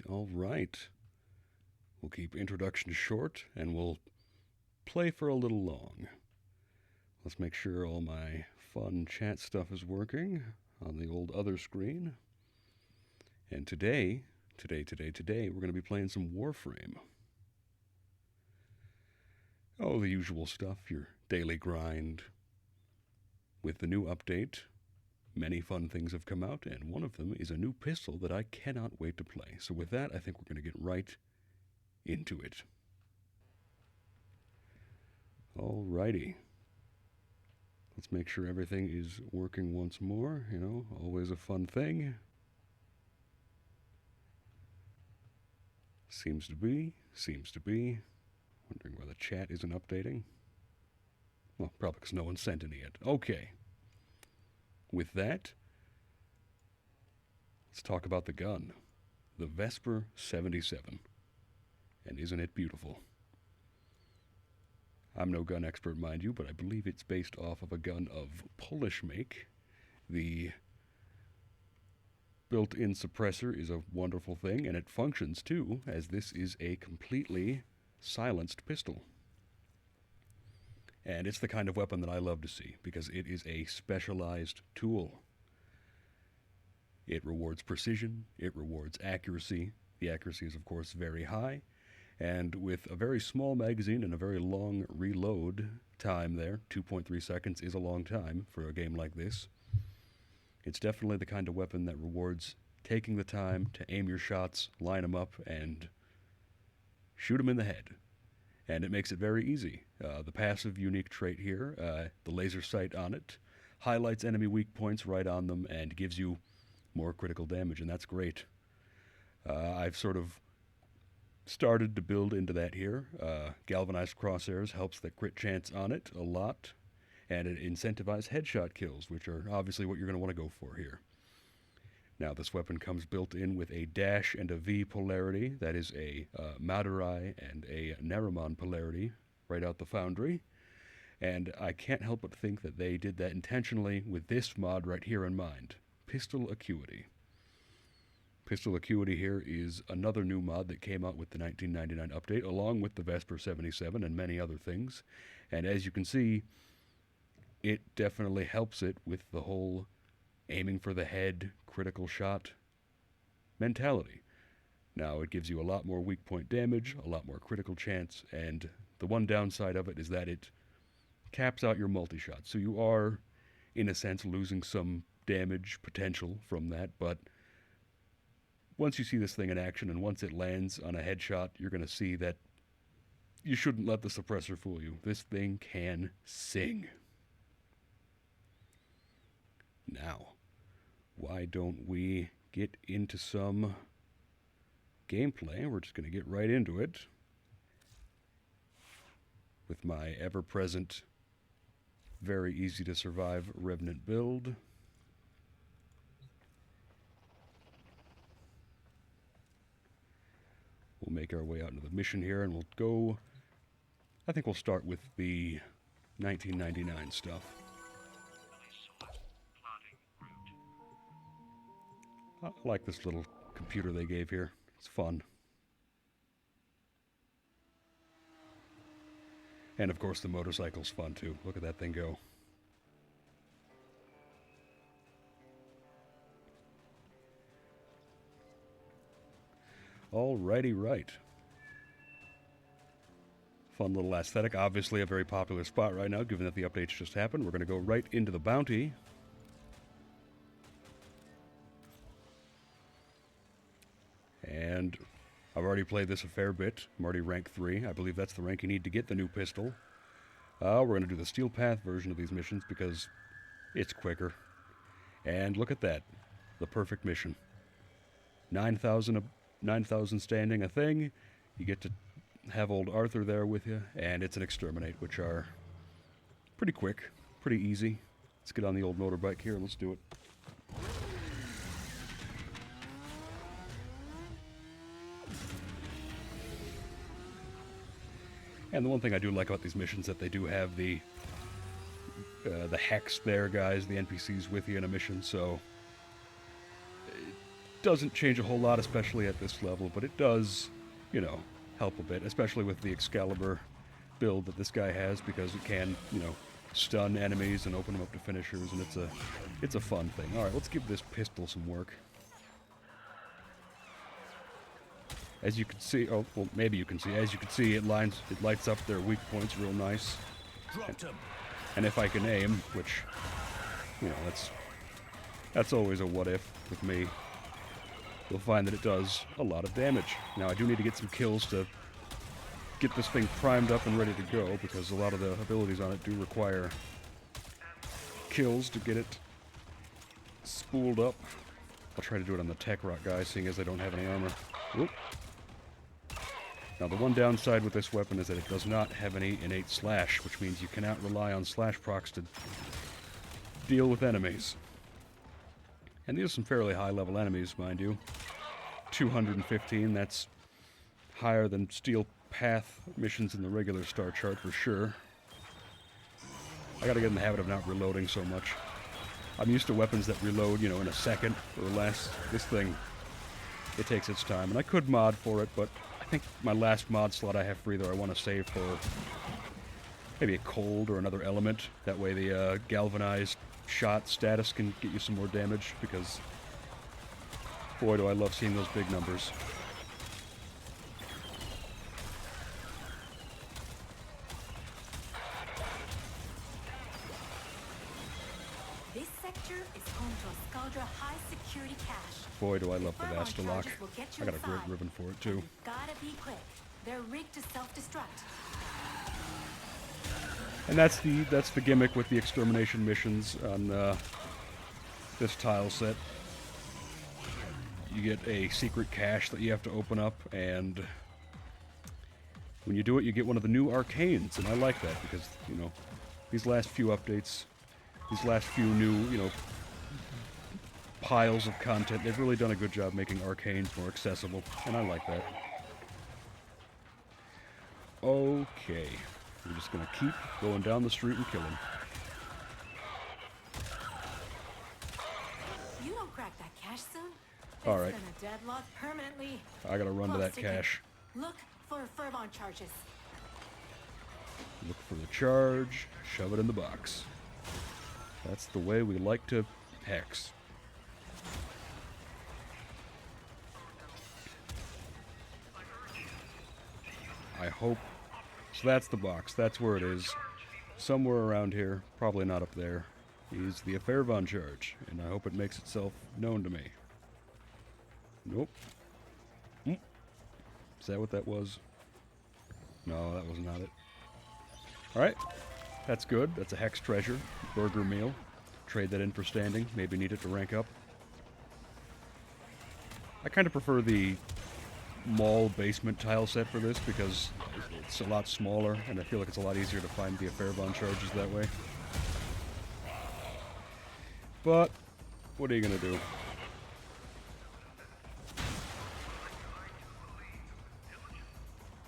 All right. We'll keep introductions short and we'll play for a little long. Let's make sure all my fun chat stuff is working on the old other screen. And today, we're going to be playing some Warframe. Oh, the usual stuff, your daily grind. With the new update, many fun things have come out, and one of them is a new pistol that I cannot wait to play. So with that, I think we're going to get right into it. Alrighty. Let's make sure everything is working once more. You know, always a fun thing. Seems to be. Wondering why the chat isn't updating. Well, probably because no one sent any yet. Okay. With that, let's talk about the gun. The Vesper 77. And isn't it beautiful? I'm no gun expert, mind you, but I believe it's based off of a gun of Polish make. The built-in suppressor is a wonderful thing, and it functions too, as this is a completely silenced pistol. And it's the kind of weapon that I love to see, because it is a specialized tool. It rewards precision, it rewards accuracy. The accuracy is, of course, very high. And with a very small magazine and a very long reload time there, 2.3 seconds is a long time for a game like this. It's definitely the kind of weapon that rewards taking the time to aim your shots, line them up, and shoot them in the head. And it makes it very easy. The passive unique trait here, the laser sight on it, highlights enemy weak points right on them and gives you more critical damage, and that's great. I've sort of started to build into that here. Galvanized crosshairs helps the crit chance on it a lot, and it incentivizes headshot kills, which are obviously what you're going to want to go for here. Now, this weapon comes built in with a dash and a V polarity. That is a Madurai and a Naramon polarity right out the foundry. And I can't help but think that they did that intentionally with this mod right here in mind. Pistol Acuity. Pistol Acuity here is another new mod that came out with the 1999 update, along with the Vesper 77 and many other things. And as you can see, it definitely helps it with the whole aiming for the head, critical shot mentality. Now, it gives you a lot more weak point damage, a lot more critical chance, and the one downside of it is that it caps out your multi-shot. So you are, in a sense, losing some damage potential from that, but once you see this thing in action and once it lands on a headshot, you're going to see that you shouldn't let the suppressor fool you. This thing can sing. Now, why don't we get into some gameplay? We're just going to get right into it with my ever-present, very easy to survive Revenant build. We'll make our way out into the mission here, and we'll go, I think we'll start with the 1999 stuff. I like this little computer they gave here. It's fun. And of course the motorcycle's fun too. Look at that thing go. Alrighty, right. Fun little aesthetic. Obviously a very popular spot right now, given that the updates just happened. We're going to go right into the bounty. And I've already played this a fair bit. I'm already rank 3. I believe that's the rank you need to get the new pistol. We're going to do the Steel Path version of these missions because it's quicker. And look at that. The perfect mission. 9,000 standing a thing. You get to have old Arthur there with you, and it's an exterminate, which are pretty quick, pretty easy. Let's get on the old motorbike here and let's do it. And the one thing I do like about these missions is that they do have the hex there, guys, the NPCs with you in a mission, so doesn't change a whole lot, especially at this level, but it does, you know, help a bit, especially with the Excalibur build that this guy has, because it can, you know, stun enemies and open them up to finishers, and it's a fun thing. All right, let's give this pistol some work. As you can see, oh, well, maybe you can see. As you can see, it lights up their weak points real nice. And if I can aim, which, you know, that's always a what if with me, you'll find that it does a lot of damage. Now, I do need to get some kills to get this thing primed up and ready to go, because a lot of the abilities on it do require kills to get it spooled up. I'll try to do it on the Tech Rock guy, seeing as I don't have any armor. Whoop. Now, the one downside with this weapon is that it does not have any innate slash, which means you cannot rely on slash procs to deal with enemies. And these are some fairly high-level enemies, mind you. 215, that's higher than Steel Path missions in the regular star chart for sure. I gotta get in the habit of not reloading so much. I'm used to weapons that reload, you know, in a second or less. This thing, it takes its time. And I could mod for it, but I think my last mod slot I have free there I want to save for maybe a cold or another element. That way the galvanized shot status can get you some more damage, because boy do I love seeing those big numbers. This sector is home to a Skaldra high security cache. Boy do I love the Vastalock. I got a great ribbon for it too. Gotta be quick. They're rigged to self-destruct. And that's the gimmick with the extermination missions on this tile set. You get a secret cache that you have to open up, and when you do it, you get one of the new arcanes, and I like that because, you know, these last few updates, these last few new, you know, piles of content, they've really done a good job making arcanes more accessible, and I like that. Okay. We're just gonna keep going down the street and killing. You don't crack that cache soon. All right. It's gonna deadlock permanently. I gotta run to that cache. Look for Fervon charges. Look for the charge, shove it in the box. That's the way we like to hex. I hope. So that's the box. That's where it is. Somewhere around here. Probably not up there. Is the Fervon charge. And I hope it makes itself known to me. Nope. Is that what that was? No, that was not it. Alright. That's good. That's a hex treasure. Burger meal. Trade that in for standing. Maybe need it to rank up. I kind of prefer the mall basement tile set for this because it's a lot smaller and I feel like it's a lot easier to find the Fervon charges that way. But what are you gonna do?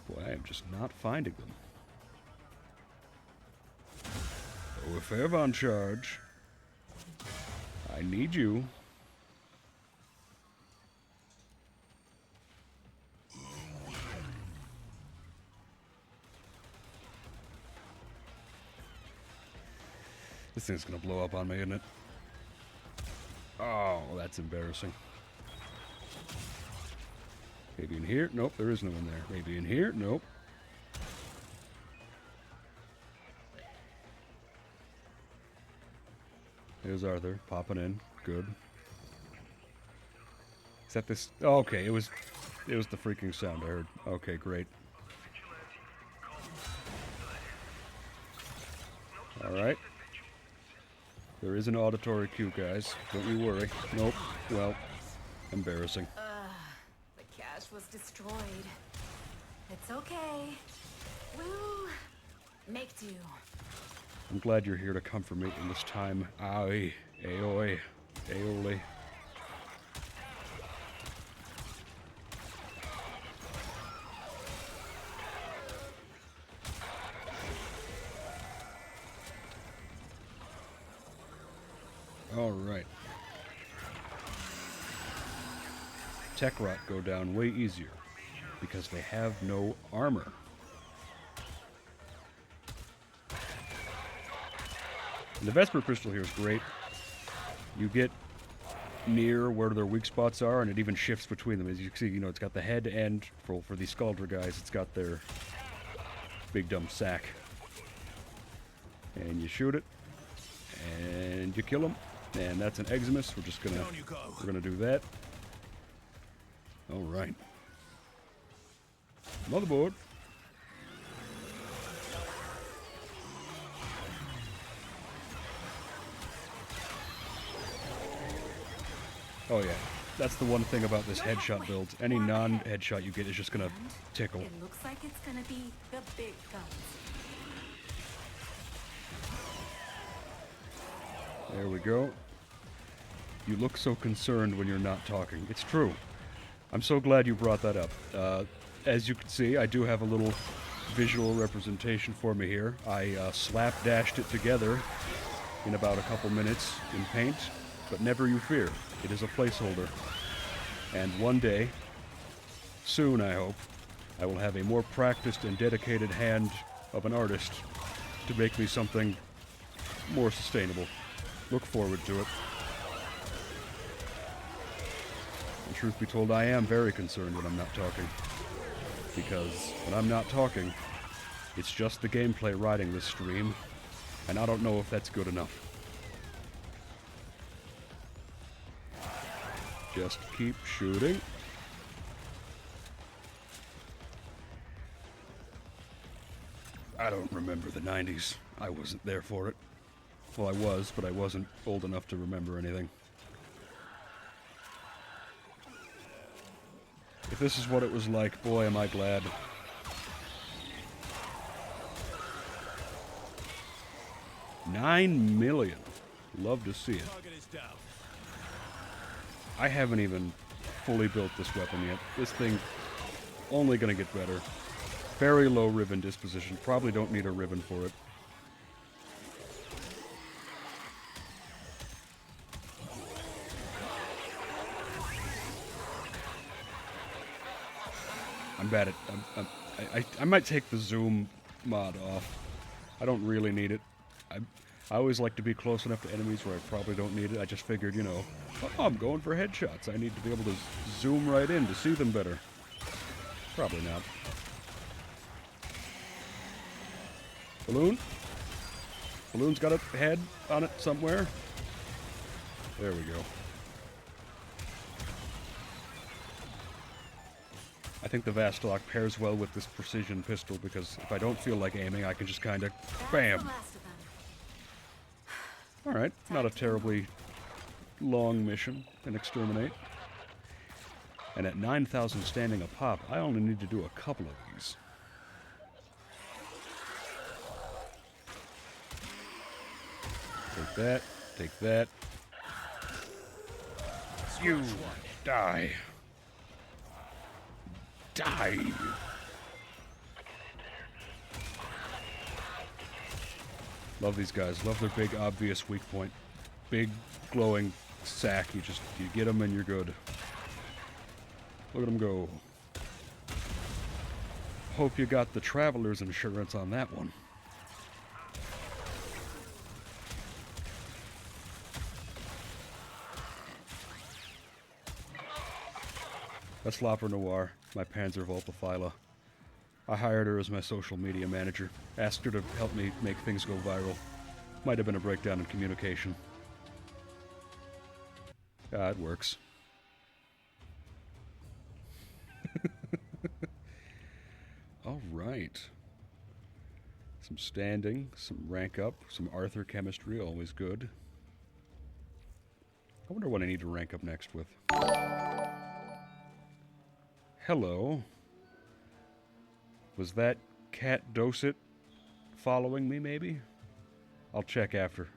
Boy, I am just not finding them. Oh, a Fervon charge. I need you. This thing's gonna blow up on me, isn't it? Oh, that's embarrassing. Maybe in here? Nope, there is no one there. Maybe in here? Nope. There's Arthur, popping in. Good. Is that this? Oh, okay, it was the freaking sound I heard. Okay, great. Alright. There is an auditory cue, guys. Don't you worry. Nope. Well, embarrassing. The cache was destroyed. It's okay. We'll make do. I'm glad you're here to comfort me in this time. Aye. Aoi. Aole. All right. tech rot go down way easier because they have no armor. And the Vesper Crystal here is great. You get near where their weak spots are, and it even shifts between them. As you can see, you know, it's got the head and, for these Scaldra guys, it's got their big dumb sack. And you shoot it, and you kill him. And that's an Eximus. We're gonna do that. All right. Motherboard. Oh yeah, that's the one thing about this headshot build. Any non-headshot you get is just gonna tickle. It looks like it's gonna be the big guns. There we go. You look so concerned when you're not talking. It's true. I'm so glad you brought that up. As you can see, I do have a little visual representation for me here. I slapdashed it together in about a couple minutes in paint, but never you fear. It is a placeholder. And one day, soon I hope, I will have a more practiced and dedicated hand of an artist to make me something more sustainable. Look forward to it. And truth be told, I am very concerned when I'm not talking. Because when I'm not talking, it's just the gameplay riding this stream, and I don't know if that's good enough. Just keep shooting. I don't remember the 90s. I wasn't there for it. Well, I was, but I wasn't old enough to remember anything. If this is what it was like, boy, am I glad. $9 million. Love to see it. I haven't even fully built this weapon yet. This thing only gonna get better. Very low ribbon disposition. Probably don't need a ribbon for it. I'm bad at... I might take the zoom mod off. I don't really need it. I always like to be close enough to enemies where I probably don't need it. I just figured, you know, oh, I'm going for headshots. I need to be able to zoom right in to see them better. Probably not. Balloon? Balloon's got a head on it somewhere. There we go. I think the Vastalok pairs well with this precision pistol because if I don't feel like aiming, I can just kind of bam. Alright, not a terribly long mission, and exterminate. And at 9,000 standing a pop, I only need to do a couple of these. Take that, take that. You die. Die! Love these guys. Love their big, obvious weak point. Big, glowing sack. You get them and you're good. Look at them go. Hope you got the traveler's insurance on that one. That's Lopper Noir, my Panzervolpaphyla. I hired her as my social media manager. Asked her to help me make things go viral. Might have been a breakdown in communication. Ah, it works. All right. Some standing, some rank up, some Arthur chemistry, always good. I wonder what I need to rank up next with. Hello. Was that Cat Docet following me, maybe? I'll check after.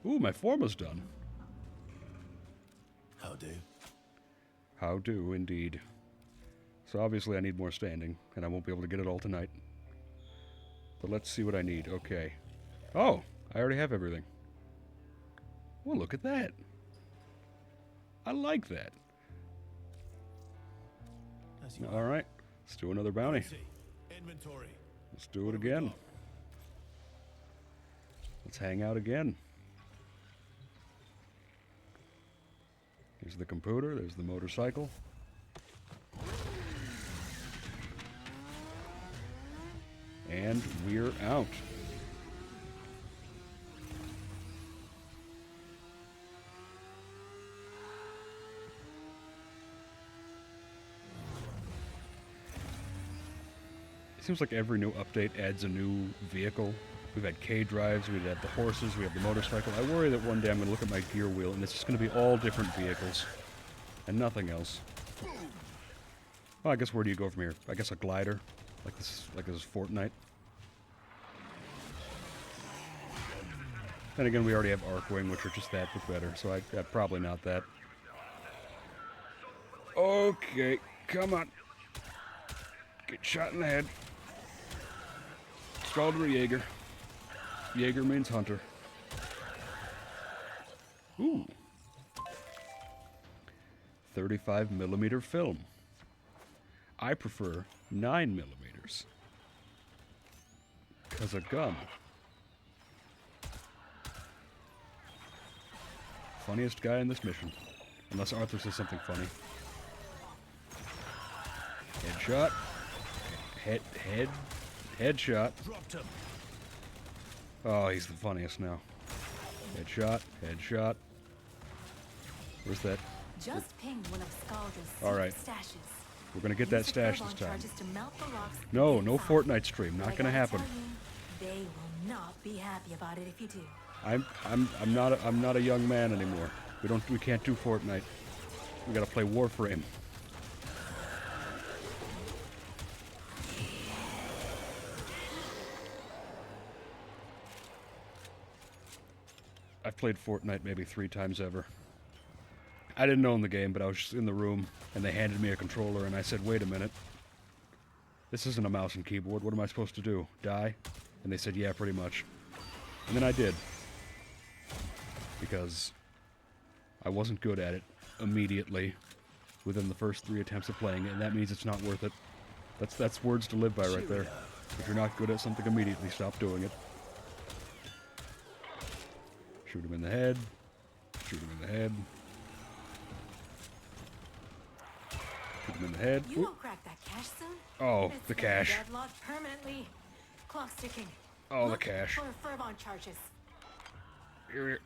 Ooh, my forma's done. How do? How do, indeed. So obviously I need more standing, and I won't be able to get it all tonight. But let's see what I need. Okay. Oh, I already have everything. Well, look at that. I like that. As you All right, let's do another bounty. Inventory. Let's do it again. Let's hang out again. Here's the computer, there's the motorcycle. And we're out. It seems like every new update adds a new vehicle. We've had K drives, we've had the horses, we have the motorcycle. I worry that one day I'm going to look at my gear wheel and it's just going to be all different vehicles. And nothing else. Well, I guess where do you go from here? I guess a glider. Like this is Fortnite. Then again, we already have Arcwing, which are just that but better, so I probably not that. Okay, come on. Get shot in the head. Scaldra Jaeger. Jaeger means hunter. Ooh. 35mm film. I prefer 9mm. 'Cause a gun. Funniest guy in this mission. Unless Arthur says something funny. Headshot. Headshot. Oh, he's the funniest now. Headshot. Headshot. Where's that? Just ping one of Scaldra's All right. stashes. We're gonna get that Use the stash Furball this time. charges to melt the rocks No inside. Fortnite stream. But Not I gonna gotta happen. tell you, they will not be happy about it if you do. I'm not a young man anymore. We can't do Fortnite. We gotta play Warframe. I've played Fortnite maybe 3 times ever. I didn't own the game, but I was just in the room, and they handed me a controller, and I said, wait a minute. This isn't a mouse and keyboard. What am I supposed to do? Die? And they said, yeah, pretty much. And then I did. Because I wasn't good at it immediately within the first 3 attempts of playing it, and that means it's not worth it. That's words to live by right there. If you're not good at something immediately, stop doing it. Shoot him in the head. Shoot him in the head. Shoot him in the head. You won't crack that cache soon. Oh, It's the gonna be cache. deadlocked permanently. Clock's ticking. Oh, the Look cache. for Furball charges. Here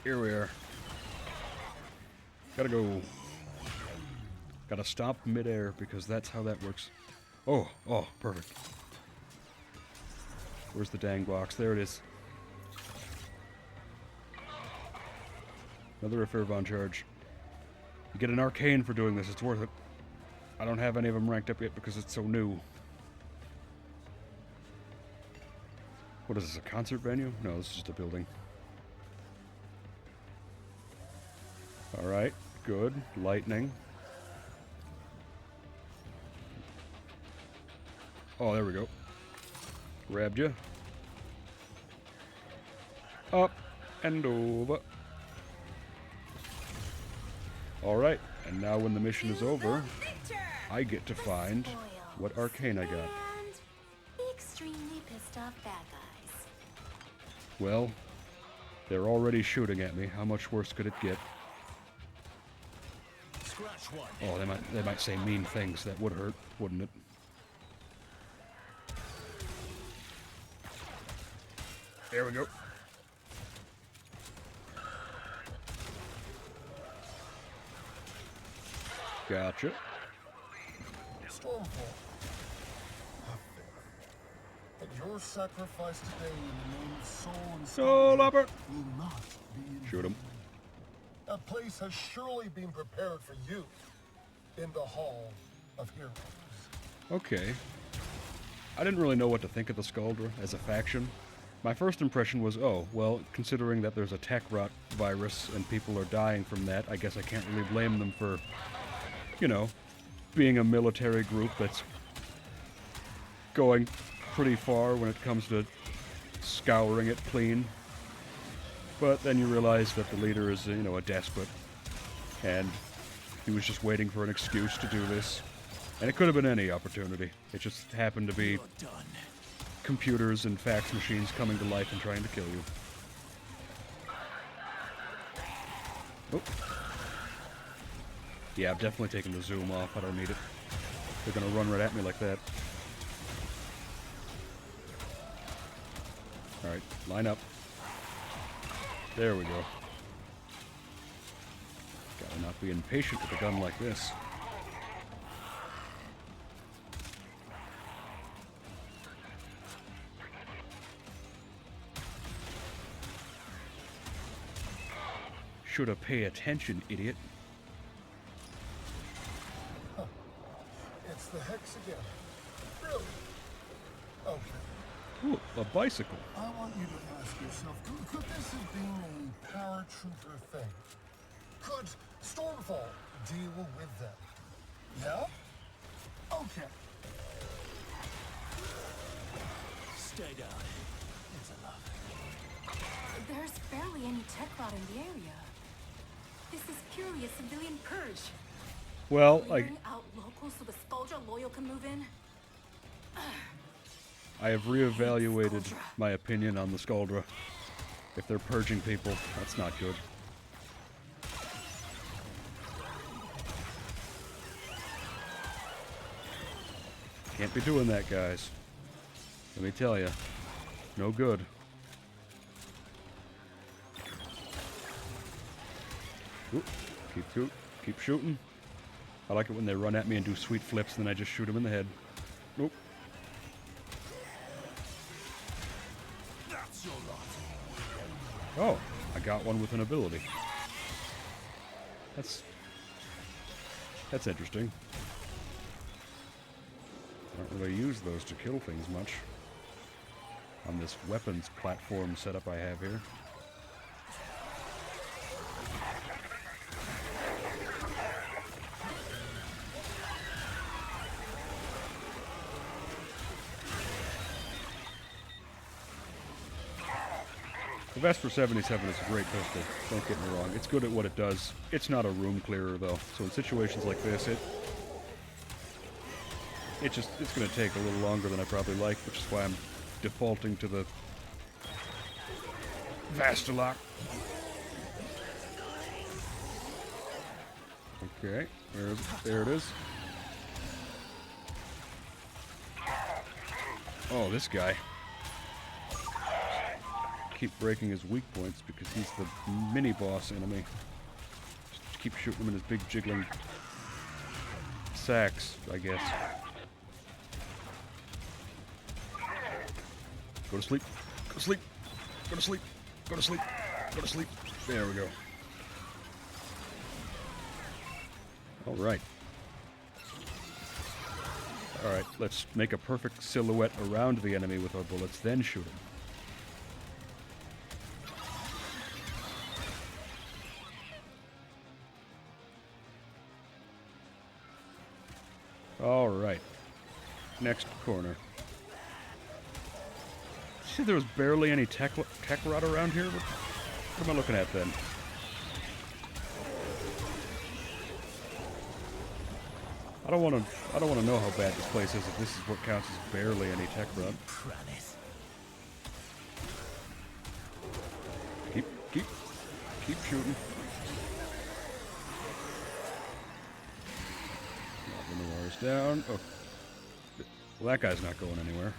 we are. Gotta go. Gotta stop midair because that's how that works. Oh, perfect. Where's the dang box? There it is. Another Furball charge. You get an arcane for doing this. It's worth it. I don't have any of them ranked up yet because it's so new. What is this, a concert venue? No, this is just a building. Alright, good. Lightning. Oh, there we go. Grabbed you. Up and over. Alright, and now when the mission is over, I get to find what arcane I got. And the extremely pissed off bad guys. Well, they're already shooting at me. How much worse could it get? Scratch one. Oh, they might say mean things. That would hurt, wouldn't it? There we go. Gotcha. Stormfall. But your sacrifice today in the name of soul and Soul Upper. will not be in Shoot him. A place has surely been prepared for you in the Hall of Heroes. Okay. I didn't really know what to think of the Scaldra as a faction. My first impression was, oh, well, considering that there's a tech rot virus and people are dying from that, I guess I can't really blame them for, you know, being a military group that's going pretty far when it comes to scouring it clean. But then you realize that the leader is, you know, a despot, and he was just waiting for an excuse to do this. And it could have been any opportunity. It just happened to be You're done. computers and fax machines coming to life and trying to kill you. Oh. Yeah, I've definitely taken the zoom off. I don't need it. They're gonna run right at me like that. Alright, line up. There we go. Gotta not be impatient with a gun like this. Shoulda pay attention, idiot. Huh. It's the hex again. Really? Okay. Ooh, a bicycle. I want you to ask yourself, could this have been a paratrooper thing? Could Stormfall deal with them? Yeah? Okay. Stay down. It's enough. There's barely any tech rot in the area. This is purely a civilian purge. Well, Clearing out locals so the Skuldra loyal can move in. I have reevaluated my opinion on the Skuldra. If they're purging people, that's not good. Can't be doing that, guys. Let me tell you. No good. Ooh, keep shooting. I like it when they run at me and do sweet flips, and then I just shoot them in the head. Nope. That's your lot. Oh, I got one with an ability. That's interesting. I don't really use those to kill things much on this weapons platform setup I have here. The Vesper 77 is a great pistol, don't get me wrong. It's good at what it does. It's not a room clearer, though. So in situations like this, it's going to take a little longer than I probably like, which is why I'm defaulting to the Vastilock. Okay, there it is. Oh, this guy. Keep breaking his weak points because he's the mini-boss enemy. Just keep shooting him in his big jiggling sacks, I guess. Go to sleep. Go to sleep. Go to sleep. Go to sleep. Go to sleep. There we go. Alright. Alright, let's make a perfect silhouette around the enemy with our bullets, then shoot him. Alright. Next corner. See, there was barely any tech rot around here? What am I looking at then? I don't want to know how bad this place is if this is what counts as barely any tech rot. Keep shooting. Noir's down. Oh, well, that guy's not going anywhere.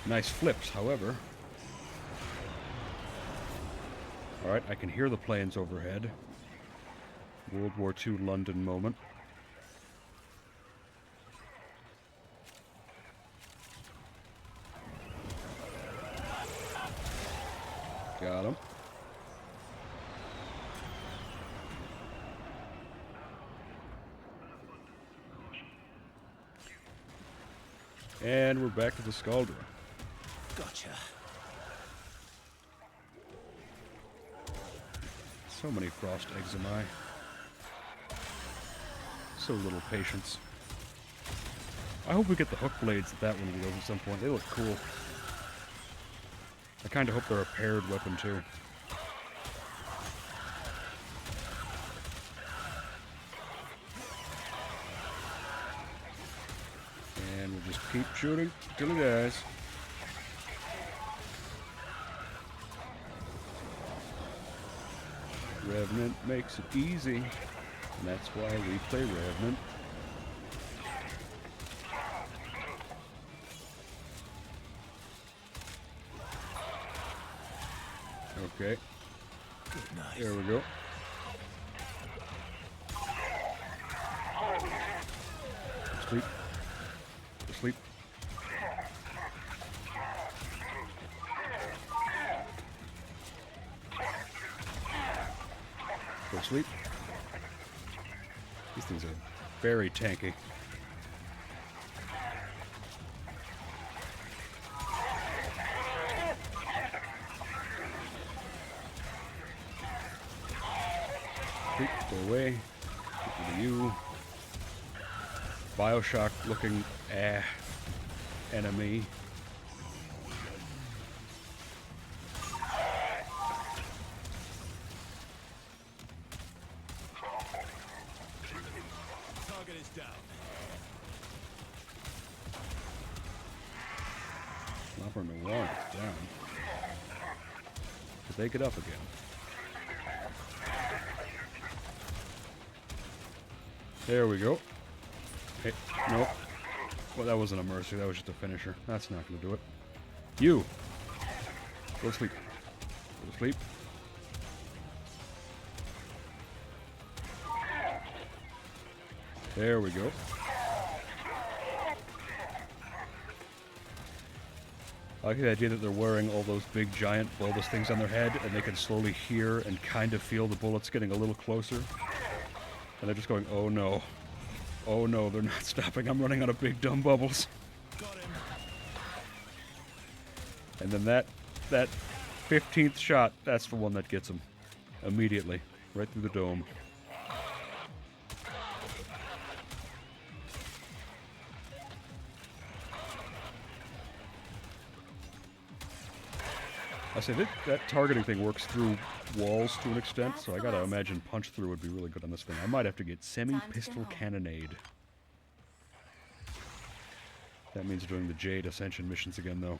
Nice flips, however. Alright, I can hear the planes overhead. World War II London moment. Got him. And we're back to the Skuldra. Gotcha. So many frost eczemae. So little patience. I hope we get the hook blades that that one wields at some point. They look cool. I kind of hope they're a paired weapon too. We'll just keep shooting till he dies. Revenant makes it easy, and that's why we play Revenant. Okay. Good night. There we go. Sleep. Sleep. Go to sleep. These things are very tanky. Sleep, go away. Get rid of you. Bioshock looking enemy. Target is down. Not from the wall, it's down. But they get up again. There we go. Hey, nope. Well, that wasn't a mercy, that was just a finisher. That's not gonna do it. You! Go to sleep. Go to sleep. There we go. I like the idea that they're wearing all those big, giant, bulbous things on their head, and they can slowly hear and kind of feel the bullets getting a little closer. And they're just going, oh no. Oh no, they're not stopping. I'm running out of big, dumb bubbles. Got him. And then that 15th shot, that's the one that gets him. Immediately. Right through the dome. I say that targeting thing works through walls to an extent, so I gotta imagine punch through would be really good on this thing. I might have to get semi-pistol cannonade. That means doing the Jade Ascension missions again, though.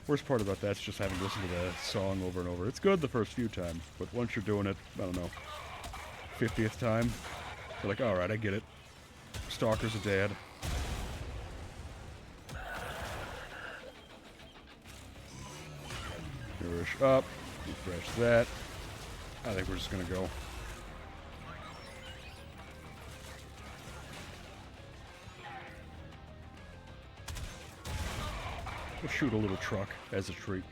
Worst part about that's just having to listen to the song over and over. It's good the first few times, but once you're doing it, I don't know, 50th time, you're like, alright, I get it. Stalker's a dad. Nourish up, refresh that. I think we're just gonna go. We'll shoot a little truck as a treat.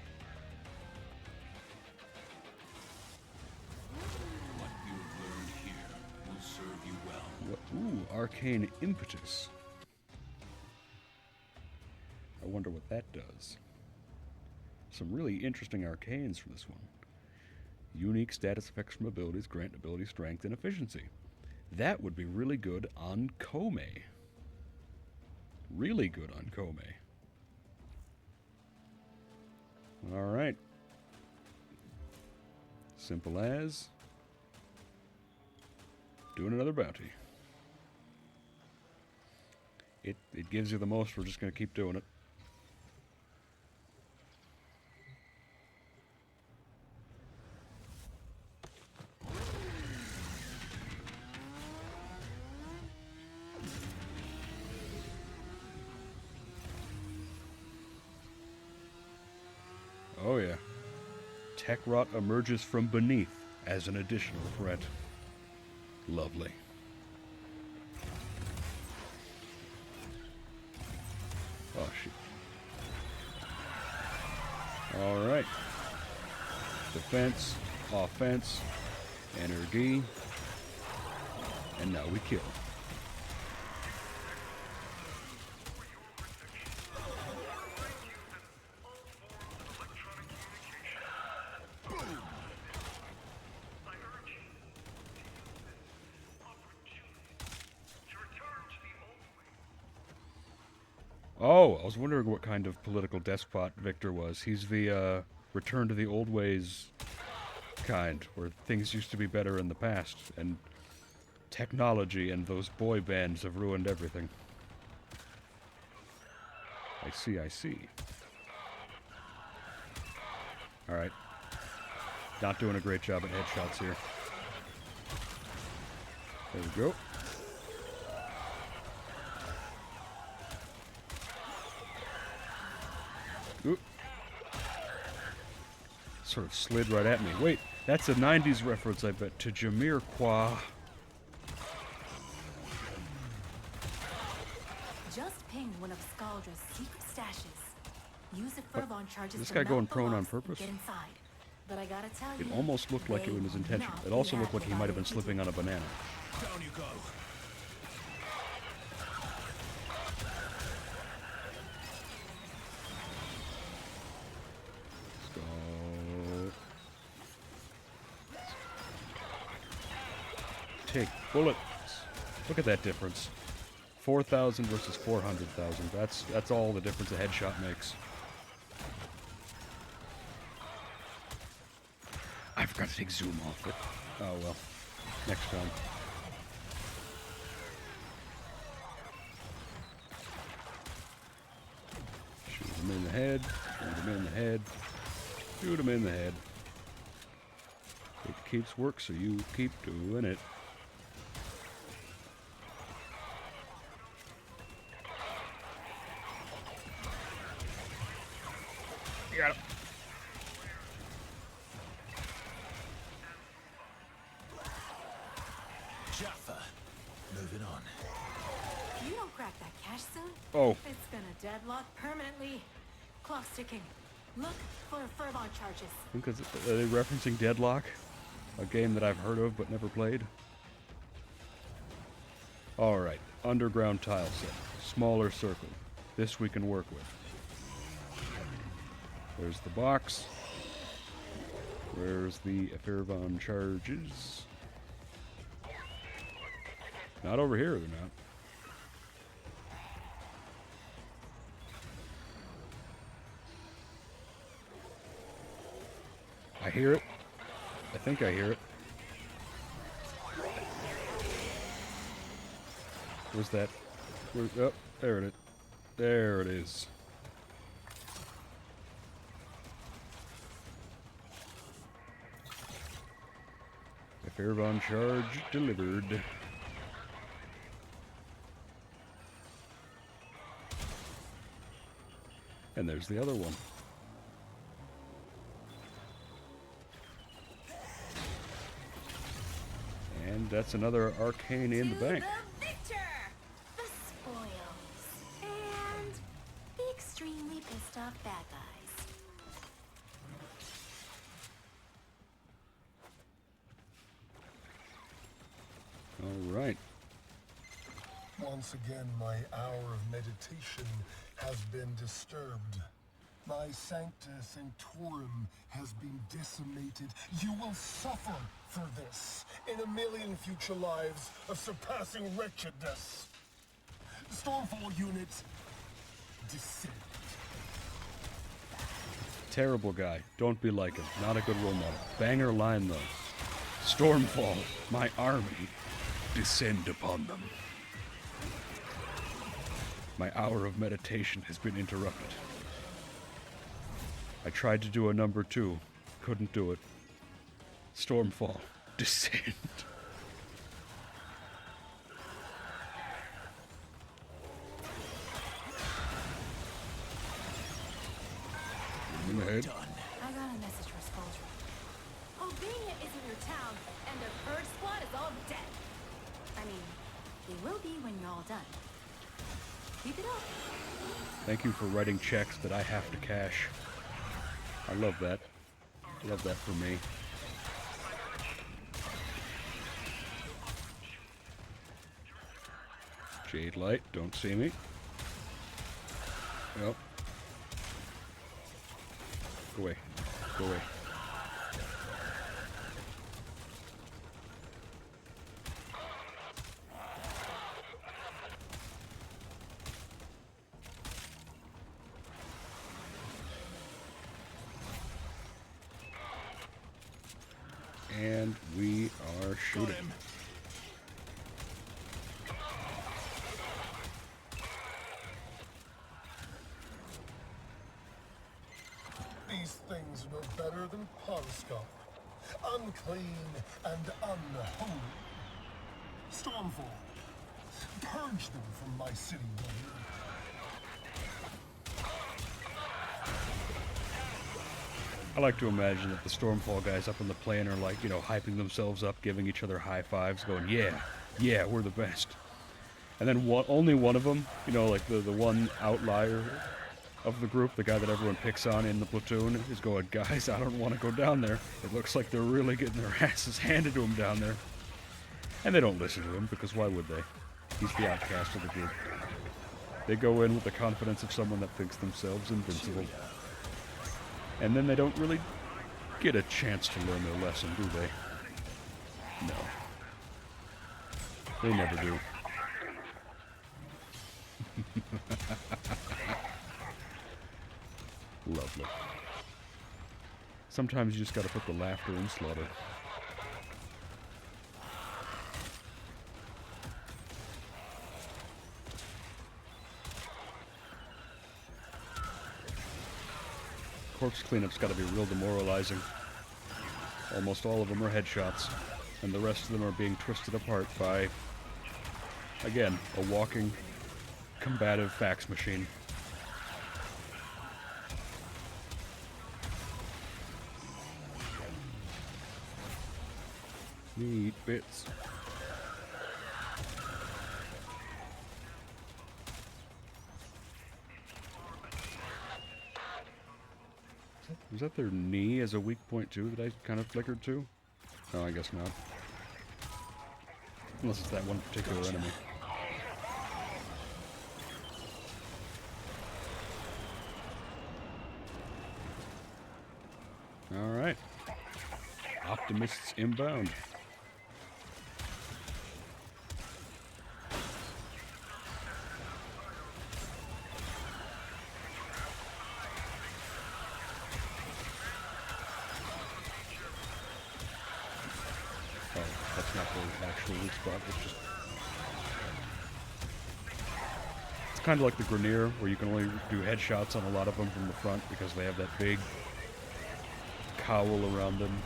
What you've learned here will serve you well. Ooh, arcane impetus. I wonder what that does. Some really interesting arcanes from this one. Unique status effects from abilities grant ability strength and efficiency. That would be really good on Kome. Really good on Kome. Alright. Simple as doing another bounty. It gives you the most, we're just going to keep doing it. Oh yeah. Tech rot emerges from beneath as an additional threat. Lovely. Oh shit. Alright. Defense, offense, energy, and now we kill. Oh, I was wondering what kind of political despot Victor was. He's the return to the old ways kind, where things used to be better in the past, and Technology and those boy bands have ruined everything. I see, I see. Alright. Not doing a great job at headshots here. There we go. Oop. Sort of slid right at me. Wait, that's a 90s reference, I bet, to Jamiroquai. Just ping one of Scaldra's secret stashes. Use a fervon charges. This to guy melt going the prone on locks and purpose? Get inside. But I gotta tell It you, almost looked like it was intentional. It also looked like he might have been slipping on a banana. Down you go. Let's go. Take bullets. Look at that difference. 4,000 versus 400,000. That's all the difference a headshot makes. I forgot to take zoom off it. Oh well. Next time. Shoot him in the head. Shoot him in the head. Shoot him in the head. It keeps work, so you keep doing it. Got him. Jaffa. Moving on. You don't crack that cache soon, Oh, it's gonna deadlock permanently. Clock's ticking. Look for fervon charges. I think are they referencing Deadlock? A game that I've heard of but never played? Alright, underground tile set. Smaller circle. This we can work with. There's the box. Where's the fervon charges? Not over here, they're not. I hear it. I think I hear it. Where's that? Oh, there it is. There it is. A Fairbawn charge delivered. And there's the other one. And that's another arcane in the bank. The victor! The spoils. And the extremely pissed off bad guys. All right. Once again, my hour of meditation has been disturbed. My Sancta Sanctorum has been decimated. You will suffer for this in a million future lives of surpassing wretchedness. Stormfall units, descend. Terrible guy. Don't be like him. Not a good role model. Banger line, though. Stormfall, my army, descend upon them. My hour of meditation has been interrupted. I tried to do a number 2. Couldn't do it. Stormfall, descend. In the head. I got a message for Skuldra. Albania isn't your town, and the Purge Squad is all dead. I mean, they will be when you're all done. Keep it up. Thank you for writing checks that I have to cash. I love that. Love that for me. Jade light, don't see me. Yep. Go away. Go away. And we are shooting. Parscop. Unclean and unholy. Stormfall. Purge them from my city, warrior. I like to imagine that the Stormfall guys up on the plane are like, you know, hyping themselves up, giving each other high fives, going, yeah, yeah, we're the best. And then only one of them, you know, like the one outlier of the group, the guy that everyone picks on in the platoon, is going, guys, I don't want to go down there. It looks like they're really getting their asses handed to them down there. And they don't listen to him, because why would they? He's the outcast of the group. They go in with the confidence of someone that thinks themselves invincible. And then they don't really get a chance to learn their lesson, do they? No. They never do. Lovely. Sometimes you just gotta put the laughter in slaughter. Corpse cleanup's gotta be real demoralizing. Almost all of them are headshots, and the rest of them are being twisted apart by, again, a walking, combative fax machine. Neat bits. Was that their knee as a weak point too that I kind of flickered to? No, I guess not. Unless it's that one particular enemy. Alright. Optimists inbound. Weak spot. It's kind of like the Grenier, where you can only do headshots on a lot of them from the front because they have that big cowl around them.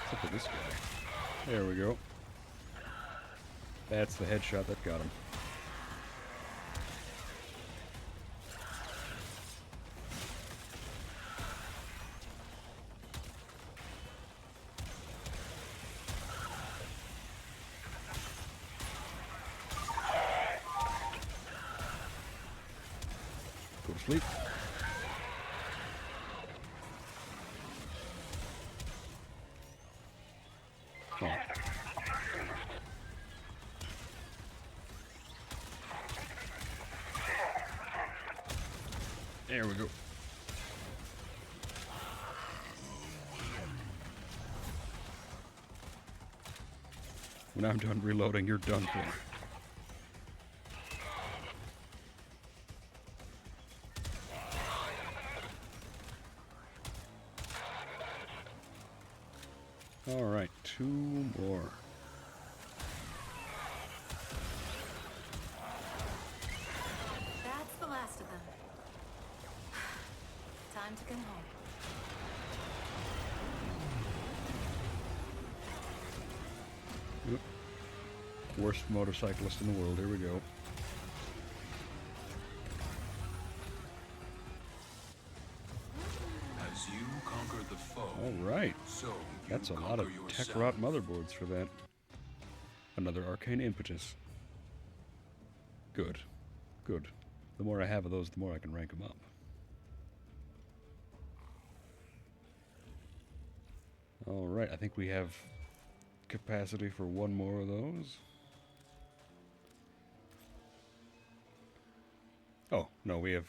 Except for this guy. There we go. That's the headshot that got him. Go to sleep. Oh. There we go. When I'm done reloading, you're done for. All right, 2 more. That's the last of them. Time to come home. Yep. Worst motorcyclist in the world. Here we go. As you conquer the foe, All right. so you That's a lot conquer of yourself. tech-rot motherboards for that. Another arcane impetus. Good. Good. The more I have of those, the more I can rank them up. Alright, I think we have capacity for one more of those. Oh, no, we have...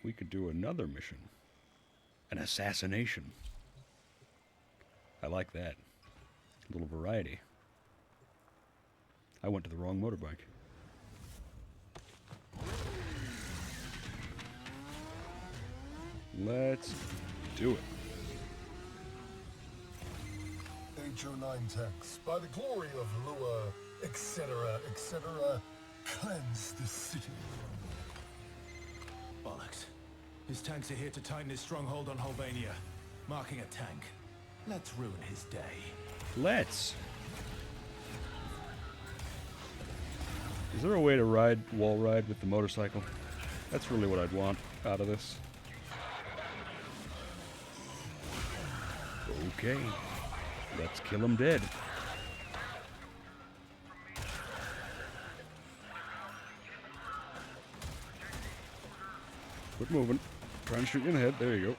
We could do another mission. An assassination. I like that. A little variety. I went to the wrong motorbike. Let's do it. HO9 tanks. By the glory of Lua, etc., etc., cleanse the city. Bollocks. His tanks are here to tighten his stronghold on Holvania. Marking a tank. Let's ruin his day. Let's. Is there a way to wall ride with the motorcycle? That's really what I'd want out of this. Okay. Let's kill him dead. Quit moving. Try and shoot you in the head. There you go.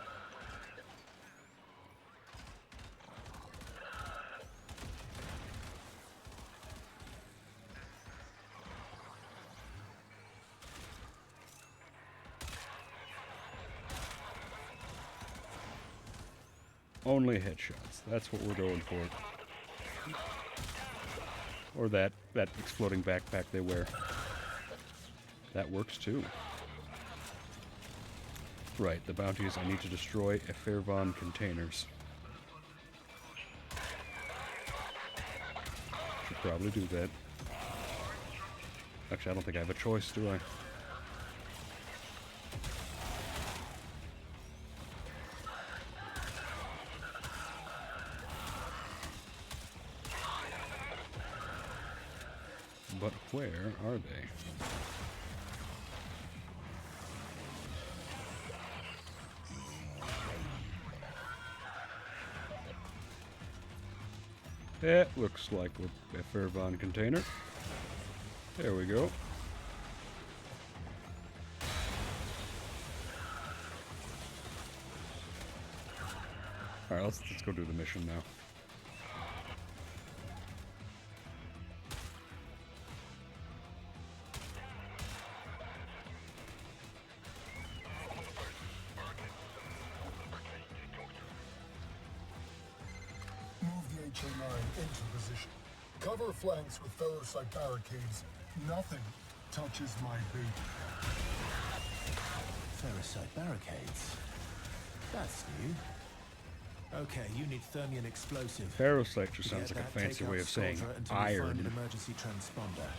Only headshots. That's what we're going for. Or that exploding backpack they wear. That works too. Right, the bounty is I need to destroy Efervon containers. Should probably do that. Actually, I don't think I have a choice, do I? But where are they? It looks like a Fairvon container. There we go. Alright, let's go do the mission now. Into position. Cover flanks with ferrocite barricades. Nothing touches my bait. Ferrocite barricades? That's new. Okay, you need Thermion explosive. Ferrocite just sounds like a fancy way of saying iron. An emergency transponder.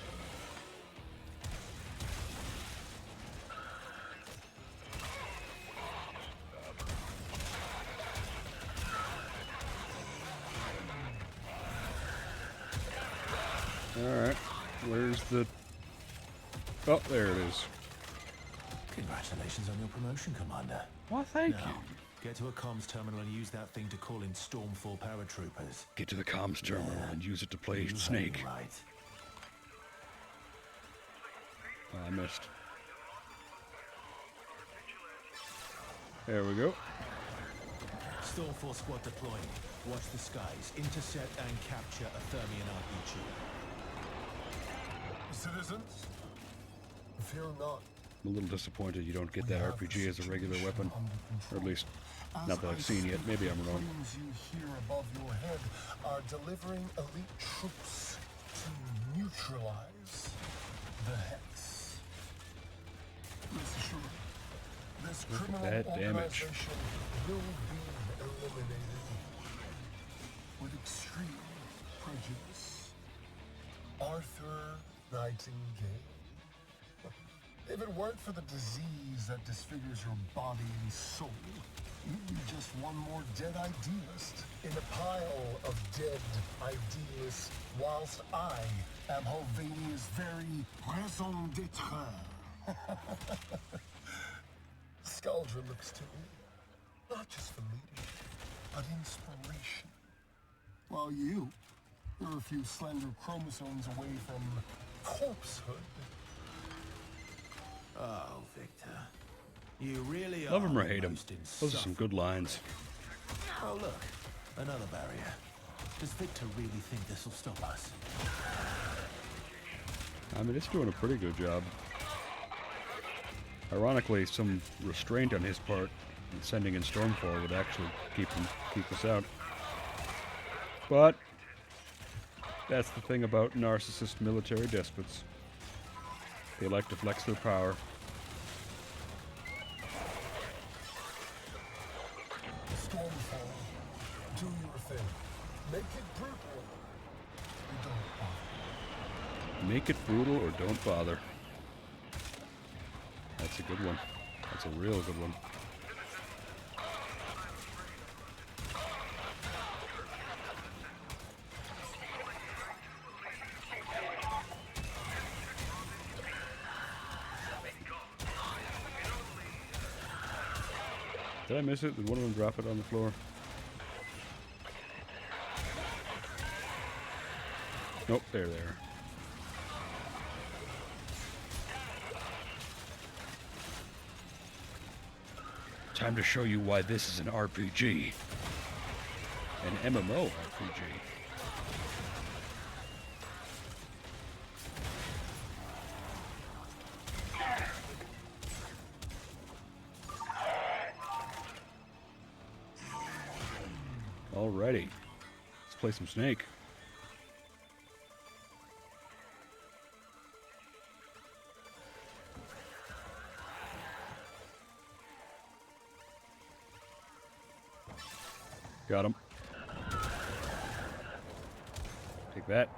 Alright, where's the... Oh, there it is. Congratulations on your promotion, Commander. Well, thank you. Get to a comms terminal and use that thing to call in Stormfall paratroopers. Get to the comms terminal and use it to play Snake. Right. Oh, I missed. There we go. Stormfall squad deploying. Watch the skies. Intercept and capture a Thermion RPG. Citizens, fear not. I'm a little disappointed you don't get that RPG as a regular weapon. Or at least, not that I've seen yet. Maybe I'm wrong. Flames you hear above your head are delivering elite troops to neutralize the Hex. Rest assured, this Look at criminal that damage. organization will be eliminated with extreme prejudice. Arthur Nightingale. If it weren't for the disease that disfigures your body and soul, you'd be just one more dead idealist in a pile of dead idealists, whilst I am Holvania's very raison d'etre. Skuldra looks to me, not just for leadership, but inspiration. While you're a few slender chromosomes away from corpsehood. Oh, Victor. You really are. Love him or hate him. most Those are some good lines. Oh, look. Another barrier. Does Victor really think this will stop us? I mean, it's doing a pretty good job. Ironically, some restraint on his part in sending in Stormfall would actually keep us out. But that's the thing about narcissist military despots. They like to flex their power. Stormfall, do your thing. Make it brutal. You don't bother. Make it brutal or don't bother. That's a good one. That's a real good one. Did I miss it? Did one of them drop it on the floor? Nope, there. Time to show you why this is an RPG. An MMO RPG. Alrighty. Let's play some Snake. Got him. Take that.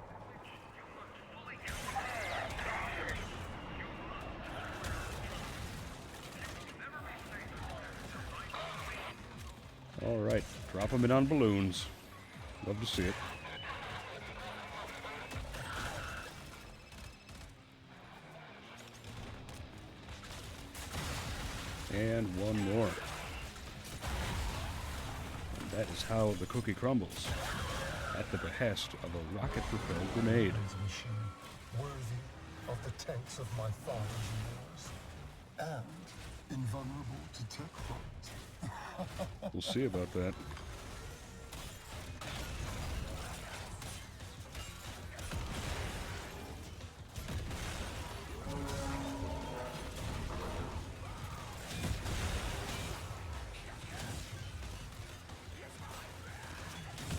All right, drop them in on balloons. Love to see it. And one more. And that is how the cookie crumbles. At the behest of a rocket-propelled grenade. Machine worthy of the tanks of my father's wars. And invulnerable to tech bombs. We'll see about that.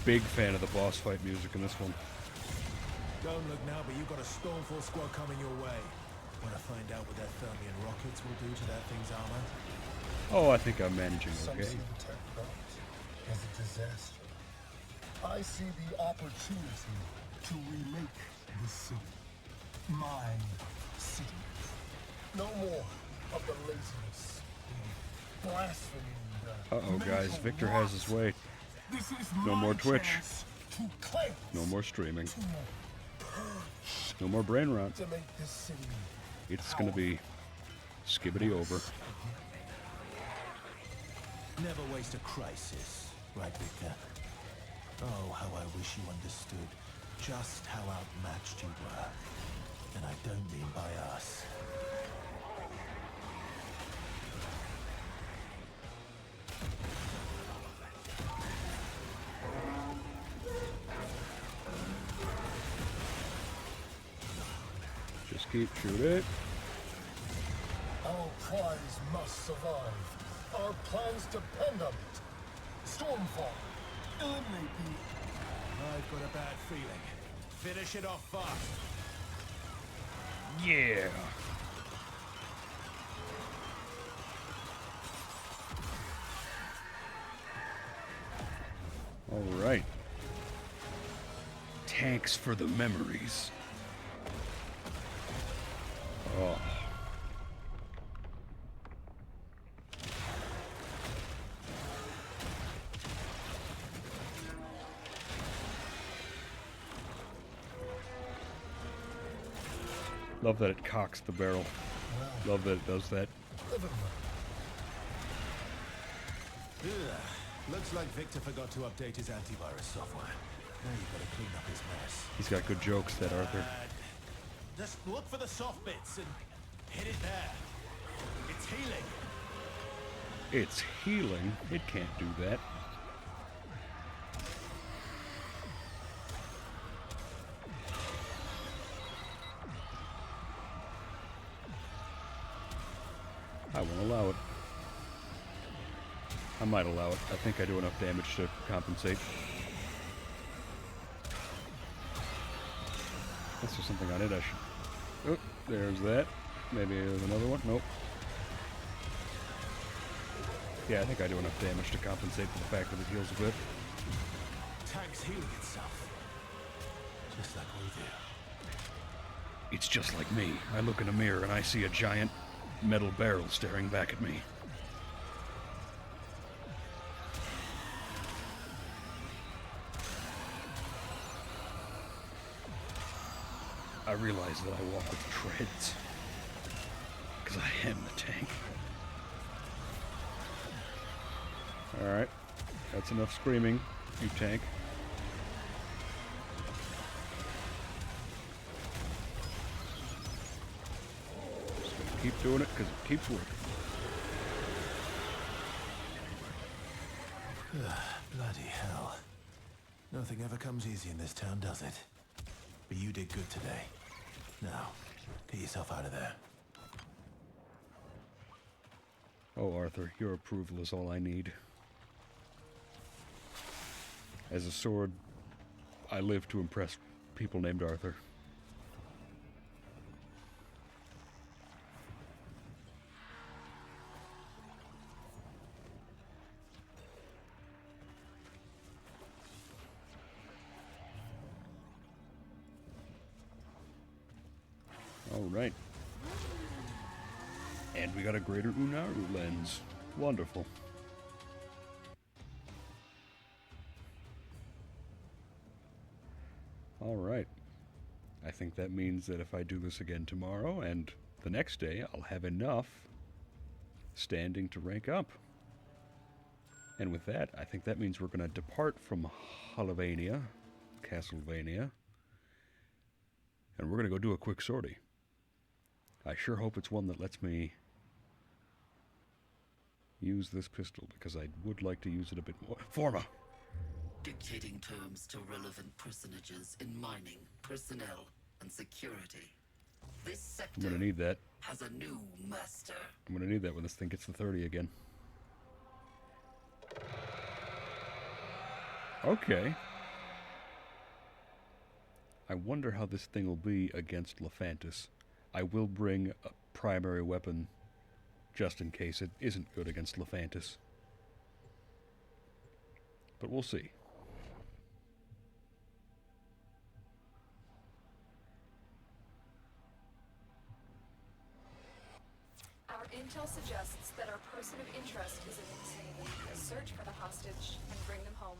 Big fan of the boss fight music in this one. Don't look now, but you've got a Stormfall squad coming your way. Want to find out what their Thermian rockets will do to that thing's armor? Oh, I think I'm managing Some okay. see the tech bombs as a disaster. I see the opportunity to remake the city. My city. No more of the laziness, the blasphemy, the Uh-oh, guys. mental Victor has his way. This is No my more Twitch. chance to cleanse, No more streaming. to purge, No more brain rot. to make this city It's gonna be skibbity over. Never waste a crisis, right, Victor? Oh, how I wish you understood just how outmatched you were. And I don't mean by us. Just keep shooting. Our prize must survive. Our plans depend on it. Stormfall. Eliminate the... I've got a bad feeling. Finish it off fast. Yeah. All right. Tanks for the memories. Oh. Love that it cocks the barrel. Love that it does that. Live and learn. Ugh. Looks like Victor forgot to update his antivirus software. Now you've got to clean up his mess. He's got good jokes, that Arthur. Just look for the soft bits and hit it there. It's healing. It's healing. It can't do that. I won't allow it. I might allow it. I think I do enough damage to compensate. That's just something on it. I should... Oh, there's that. Maybe there's another one. Nope. Yeah, I think I do enough damage to compensate for the fact that it heals a bit. tank's healing itself. Just like we do. It's just like me. I look in a mirror and I see a giant metal barrel staring back at me. I realize that I walk with treads. Because I am the tank. Alright. That's enough screaming, you tank. Keep doing it, because it keeps working. Bloody hell. Nothing ever comes easy in this town, does it? But you did good today. Now, get yourself out of there. Oh, Arthur, your approval is all I need. As a sword, I live to impress people named Arthur. Alright. And we got a greater Unaru lens. Wonderful. Alright. I think that means that if I do this again tomorrow and the next day, I'll have enough standing to rank up. And with that, I think that means we're going to depart from Castlevania, and we're going to go do a quick sortie. I sure hope it's one that lets me use this pistol, because I would like to use it a bit more. Forma! Dictating terms to relevant personages in mining, personnel, and security. This sector I'm going to need that. has a new master. I'm going to need that when this thing gets to 30 again. Okay. I wonder how this thing will be against Lephantis. I will bring a primary weapon just in case it isn't good against Lephantis. But we'll see. Our intel suggests that our person of interest is in search for the hostage and bring them home.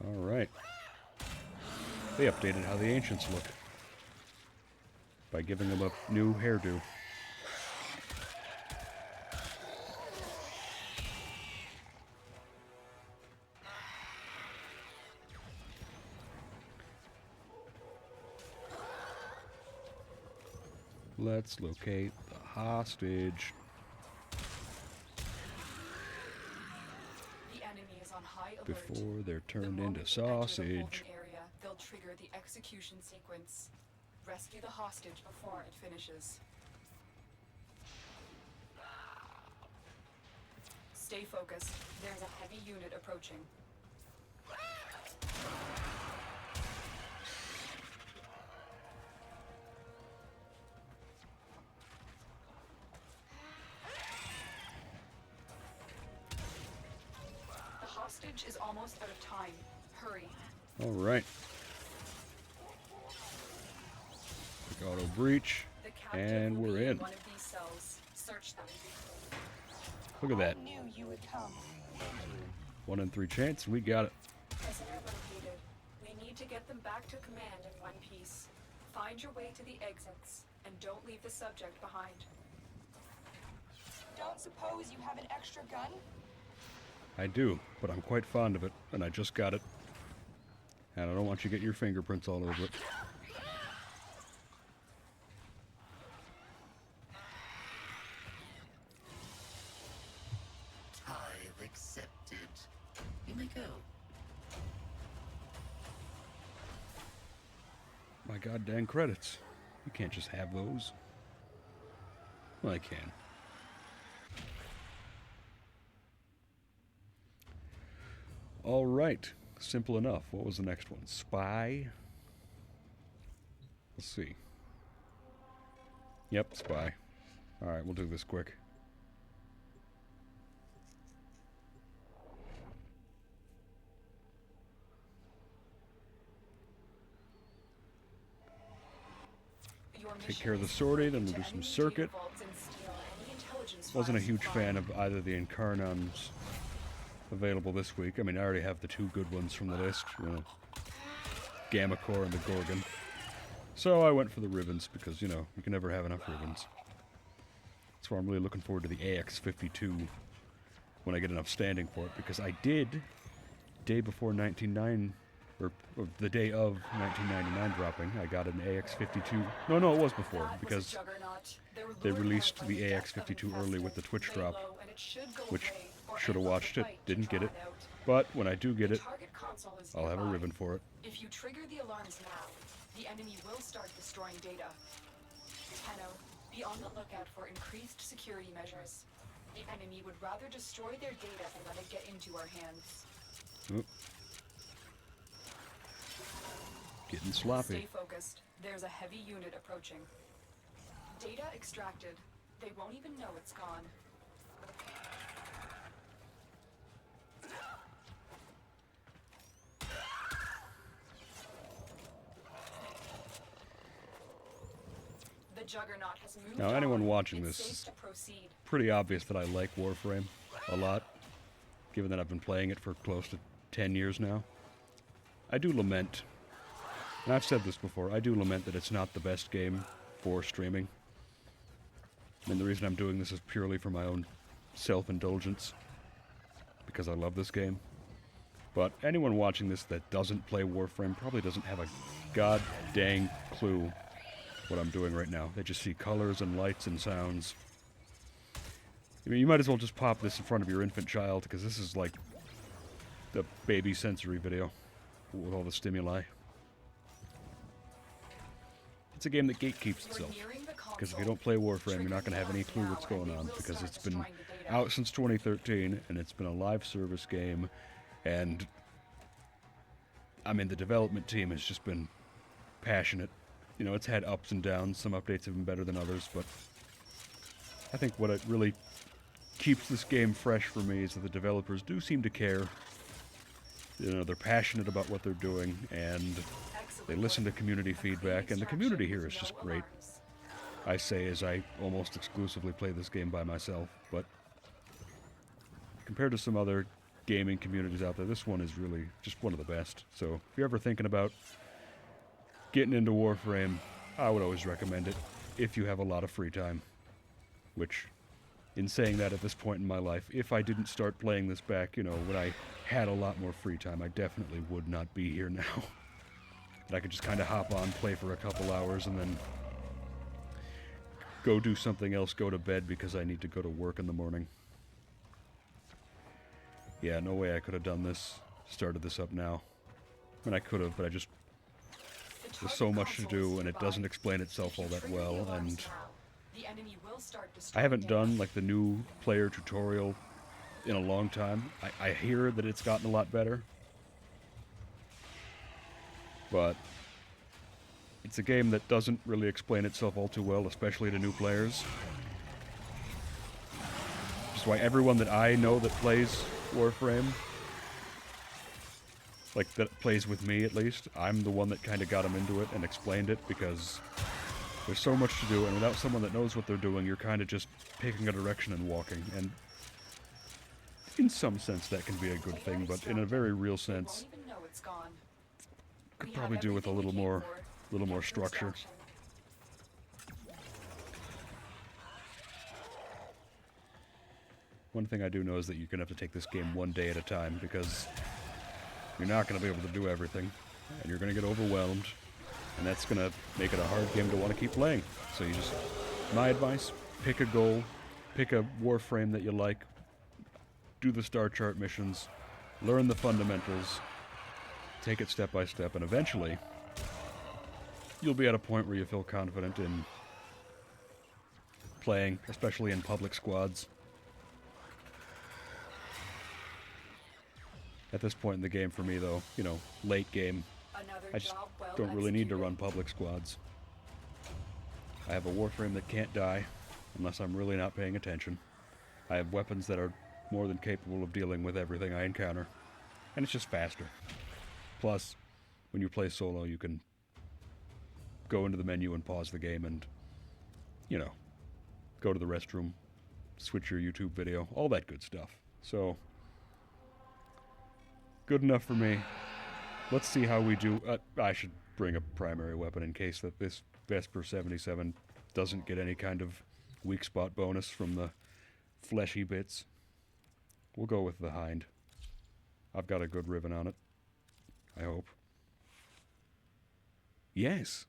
All right. They updated how the ancients look by giving them a new hairdo. Let's locate the hostage. The enemy is on high alert. Before they're The turned moment into we enter the sausage. holding area, they'll trigger the execution sequence. Rescue the hostage before it finishes. Stay focused. There's a heavy unit approaching. The hostage is almost out of time. Hurry. All right. Quick auto breach, The captive and will we're be in. one of these cells. Search them. Look at that. I knew you would come. 1 in 3 chance, we got it. As everyone hated, we need to get them back to command in one piece. Find your way to the exits, and don't leave the subject behind. Don't suppose you have an extra gun? I do, but I'm quite fond of it, and I just got it. And I don't want you to get your fingerprints all over it. Tithe accepted. You may go. My goddamn credits. You can't just have those. Well, I can. All right. Simple enough. What was the next one? Spy? Let's see. Yep, spy. All right, we'll do this quick. take care of the sortie, then we'll do some circuit. Wasn't a huge fan of either the Incarnons available this week. I mean, I already have the two good ones from the list, you know, Gamma Core and the Gorgon. So I went for the ribbons because, you know, you can never have enough ribbons. That's why I'm really looking forward to the AX-52 when I get enough standing for it, because I did, day before 1999, or the day of 1999 dropping, I got an AX-52. No, it was before, because they released the AX-52 early with the Twitch drop, which should have watched it, didn't get it. But when I do get it, I'll have a ribbon for it. If you trigger the alarms now, the enemy will start destroying data. Tenno, be on the lookout for increased security measures. The enemy would rather destroy their data than let it get into our hands. Oop. Getting sloppy. Stay focused. There's a heavy unit approaching. Data extracted. They won't even know it's gone. The Juggernaut has moved Now, anyone on. watching It's this, safe to proceed. pretty obvious that I like Warframe a lot, given that I've been playing it for close to 10 years now. I do lament, and I've said this before, I do lament that it's not the best game for streaming. And the reason I'm doing this is purely for my own self-indulgence, because I love this game. But anyone watching this that doesn't play Warframe probably doesn't have a god dang clue what I'm doing right now. They just see colors and lights and sounds. I mean, you might as well just pop this in front of your infant child, because this is like the baby sensory video with all the stimuli. It's a game that gatekeeps itself, because if you don't play Warframe, you're not going to have any clue what's going on, because it's been out since 2013, and it's been a live service game, and I mean, the development team has just been passionate. You know, it's had ups and downs. Some updates have been better than others, but I think what it really keeps this game fresh for me is that the developers do seem to care. You know, they're passionate about what they're doing, and they listen to community feedback, and the community here is just great. I say as I almost exclusively play this game by myself, but compared to some other gaming communities out there, this one is really just one of the best. So if you're ever thinking about getting into Warframe, I would always recommend it if you have a lot of free time. Which, in saying that at this point in my life, if I didn't start playing this back, you know, when I had a lot more free time, I definitely would not be here now. And I could just kind of hop on, play for a couple hours, and then go do something else, go to bed because I need to go to work in the morning. Yeah, no way I could have done this, started this up now. I mean, I could have, but I just... There's so much to do, and it doesn't explain itself all that well, and I haven't done, like, the new player tutorial in a long time. I hear that it's gotten a lot better, but it's a game that doesn't really explain itself all too well, especially to new players. Which is why everyone that I know that plays Warframe, like, that plays with me at least, I'm the one that kind of got them into it and explained it, because there's so much to do, and without someone that knows what they're doing, you're kind of just picking a direction and walking, and in some sense that can be a good thing, but in a very real sense, could probably do with a little more structure. One thing I do know is that you're going to have to take this game one day at a time, because you're not going to be able to do everything, and you're going to get overwhelmed, and that's going to make it a hard game to want to keep playing. So you just, my advice, pick a goal, pick a Warframe that you like, do the star chart missions, learn the fundamentals, take it step by step, and eventually you'll be at a point where you feel confident in playing, especially in public squads. At this point in the game for me, though, you know, late game, I just don't really need to run public squads. I have a Warframe that can't die, unless I'm really not paying attention. I have weapons that are more than capable of dealing with everything I encounter, and it's just faster. Plus, when you play solo, you can go into the menu and pause the game and you know, go to the restroom, switch your YouTube video, all that good stuff. So, good enough for me. Let's see how we do. I should bring a primary weapon in case that this Vesper 77 doesn't get any kind of weak spot bonus from the fleshy bits. We'll go with the Hind. I've got a good ribbon on it. I hope. Yes.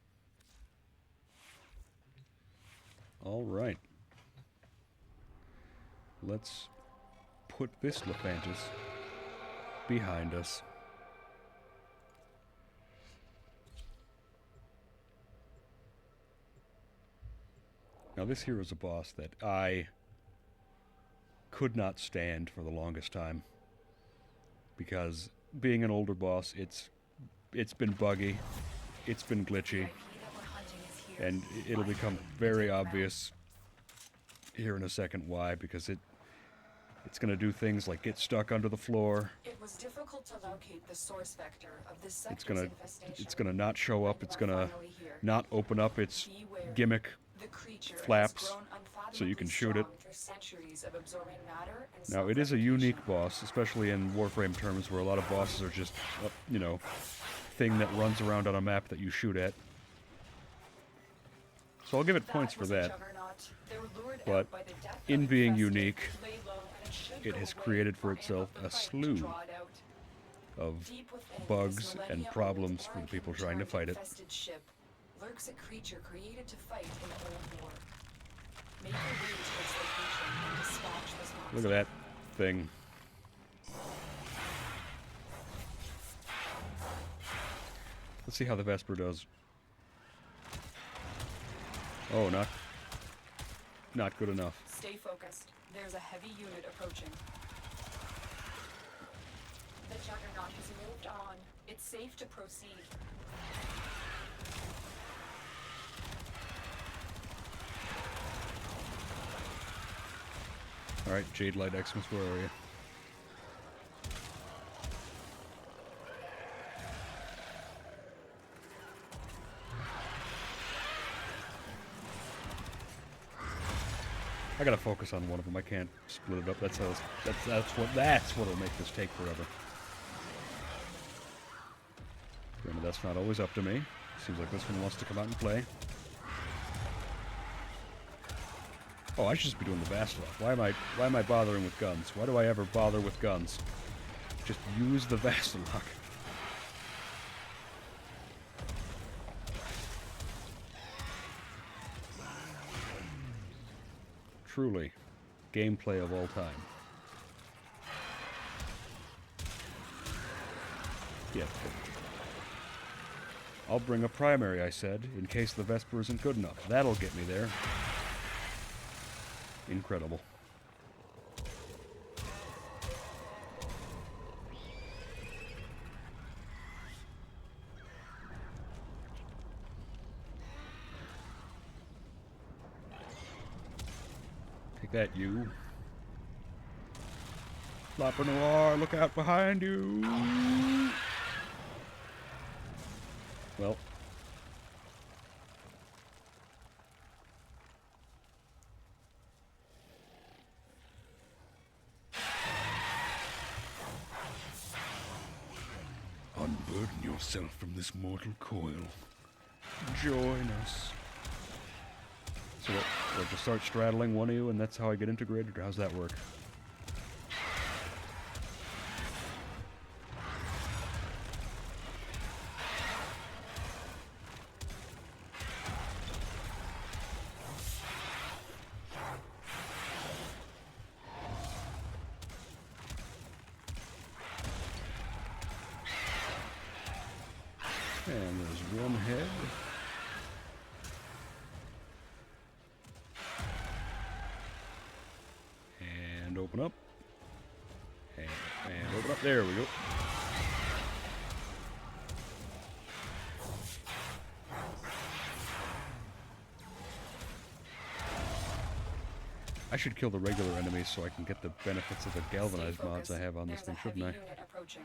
All right. Let's put this Lephantis behind us. Now this here is a boss that I could not stand for the longest time, because being an older boss, it's been buggy, it's been glitchy, and it'll become very obvious here in a second why, because it's going to do things like get stuck under the floor. It was difficult to locate the source vector of this sector's It's going to not show up, it's going to finally here. not open up its Beware. gimmick The creature has flaps grown so you can unfathomably shoot it. strong through centuries of absorbing matter and Now, it is a self-replication. unique boss, especially in Warframe terms, where a lot of bosses are just, you know, thing that runs around on a map that you shoot at. So I'll give it points for was a that. juggernaut. They were lured But out by the death in of being infested, unique, lay low, and it should it go has away created for or itself amp up a the fight to slew draw it out. of Deep within bugs this and millennia-old problems for the Oregon people trying to fight it. infested ship lurks a creature created to fight in the old war. Make your way to its location and dispatch this monster. Look at that thing. Let's see how the Vesper does. Oh, not good enough. Stay focused. There's a heavy unit approaching. The juggernaut has moved on. It's safe to proceed. Alright, Jade Light Xmas, where are you? I gotta focus on one of them. I can't split it up. That's what'll make this take forever. Granted, that's not always up to me. Seems like this one wants to come out and play. Oh, I should just be doing the Vastilock. Why am I bothering with guns? Why do I ever bother with guns? Just use the Vastilock. Truly, gameplay of all time. Yeah. I'll bring a primary, I said, in case the Vesper isn't good enough. That'll get me there. Incredible. Take that, you. Flopper Noir, look out behind you! Well. Unburden yourself from this mortal coil. Join us. So what, just start straddling one of you and that's how I get integrated, or how's that work? And there's one head. And open up. And open up. There we go. I should kill the regular enemies so I can get the benefits of the galvanized mods I have on this thing, shouldn't I? Unit approaching.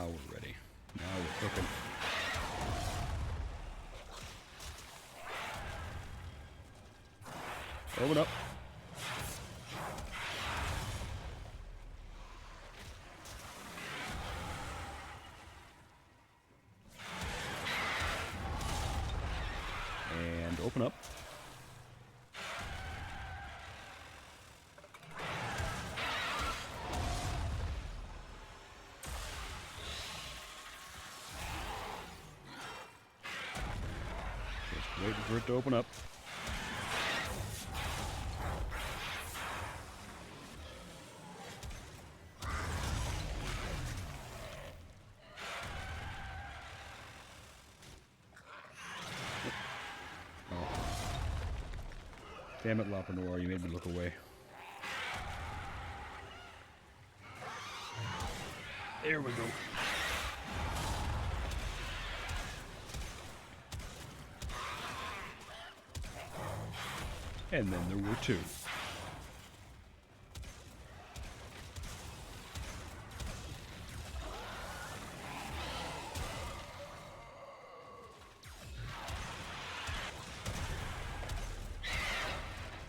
Now we're ready. Now we're cooking. Open up. And open up. Just waiting for it to open up. Damn it, Lapinor, you made me look away. There we go. And then there were two.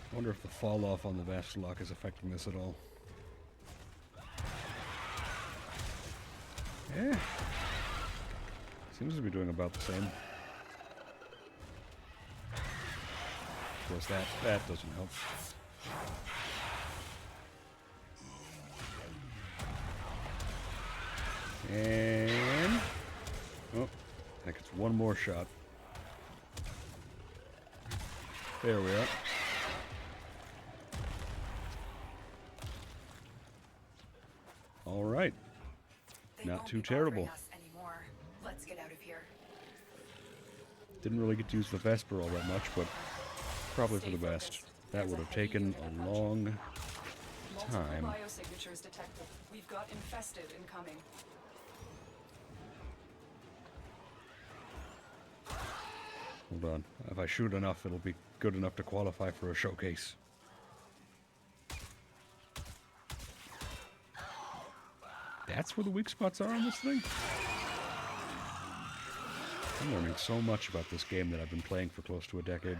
I wonder if the fall off on the Vastalok is affecting this at all. Yeah. Seems to be doing about the same. Of course, that doesn't help. And... oh, I think it's one more shot. There we are. All right. Not too terrible. Let's get out of here. Didn't really get to use the Vesper all that much, but probably for the best. That would have taken a long time. Multiple biosignatures detected. We've got infested incoming. Hold on. If I shoot enough, it'll be good enough to qualify for a showcase. That's where the weak spots are on this thing? I'm learning so much about this game that I've been playing for close to a decade.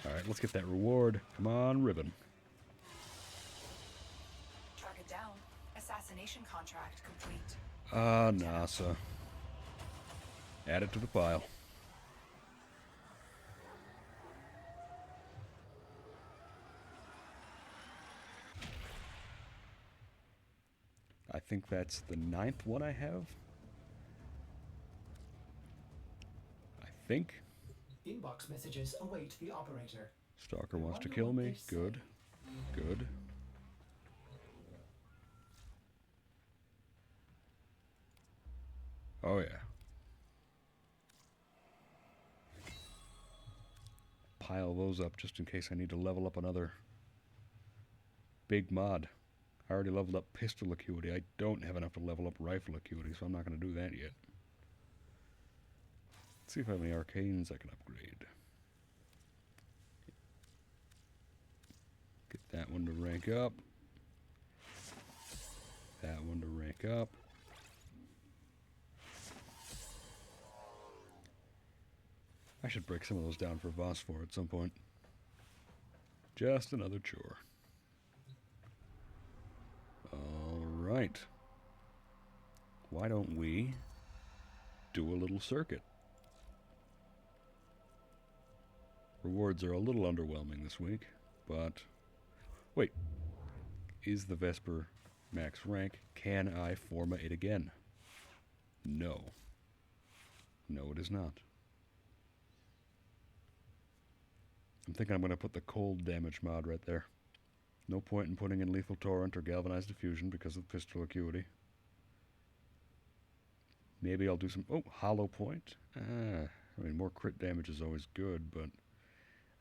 Alright, let's get that reward. Come on, ribbon. Track it down. Assassination contract complete. Ah, NASA. Add it to the pile. I think that's the 9th one I have. I think. Inbox messages await the operator. Stalker wants to kill me. Good. Good. Oh yeah. Pile those up just in case I need to level up another big mod. I already leveled up pistol acuity. I don't have enough to level up rifle acuity, so I'm not going to do that yet. Let's see if I have any arcanes I can upgrade. Get that one to rank up. That one to rank up. I should break some of those down for Phosphor at some point. Just another chore. Alright. Why don't we do a little circuit? Rewards are a little underwhelming this week, but... wait. Is the Vesper max rank? Can I Forma it again? No. No, it is not. I'm thinking I'm going to put the cold damage mod right there. No point in putting in Lethal Torrent or Galvanized Diffusion because of pistol acuity. Maybe I'll do some... oh, Hollow Point. I mean, more crit damage is always good, but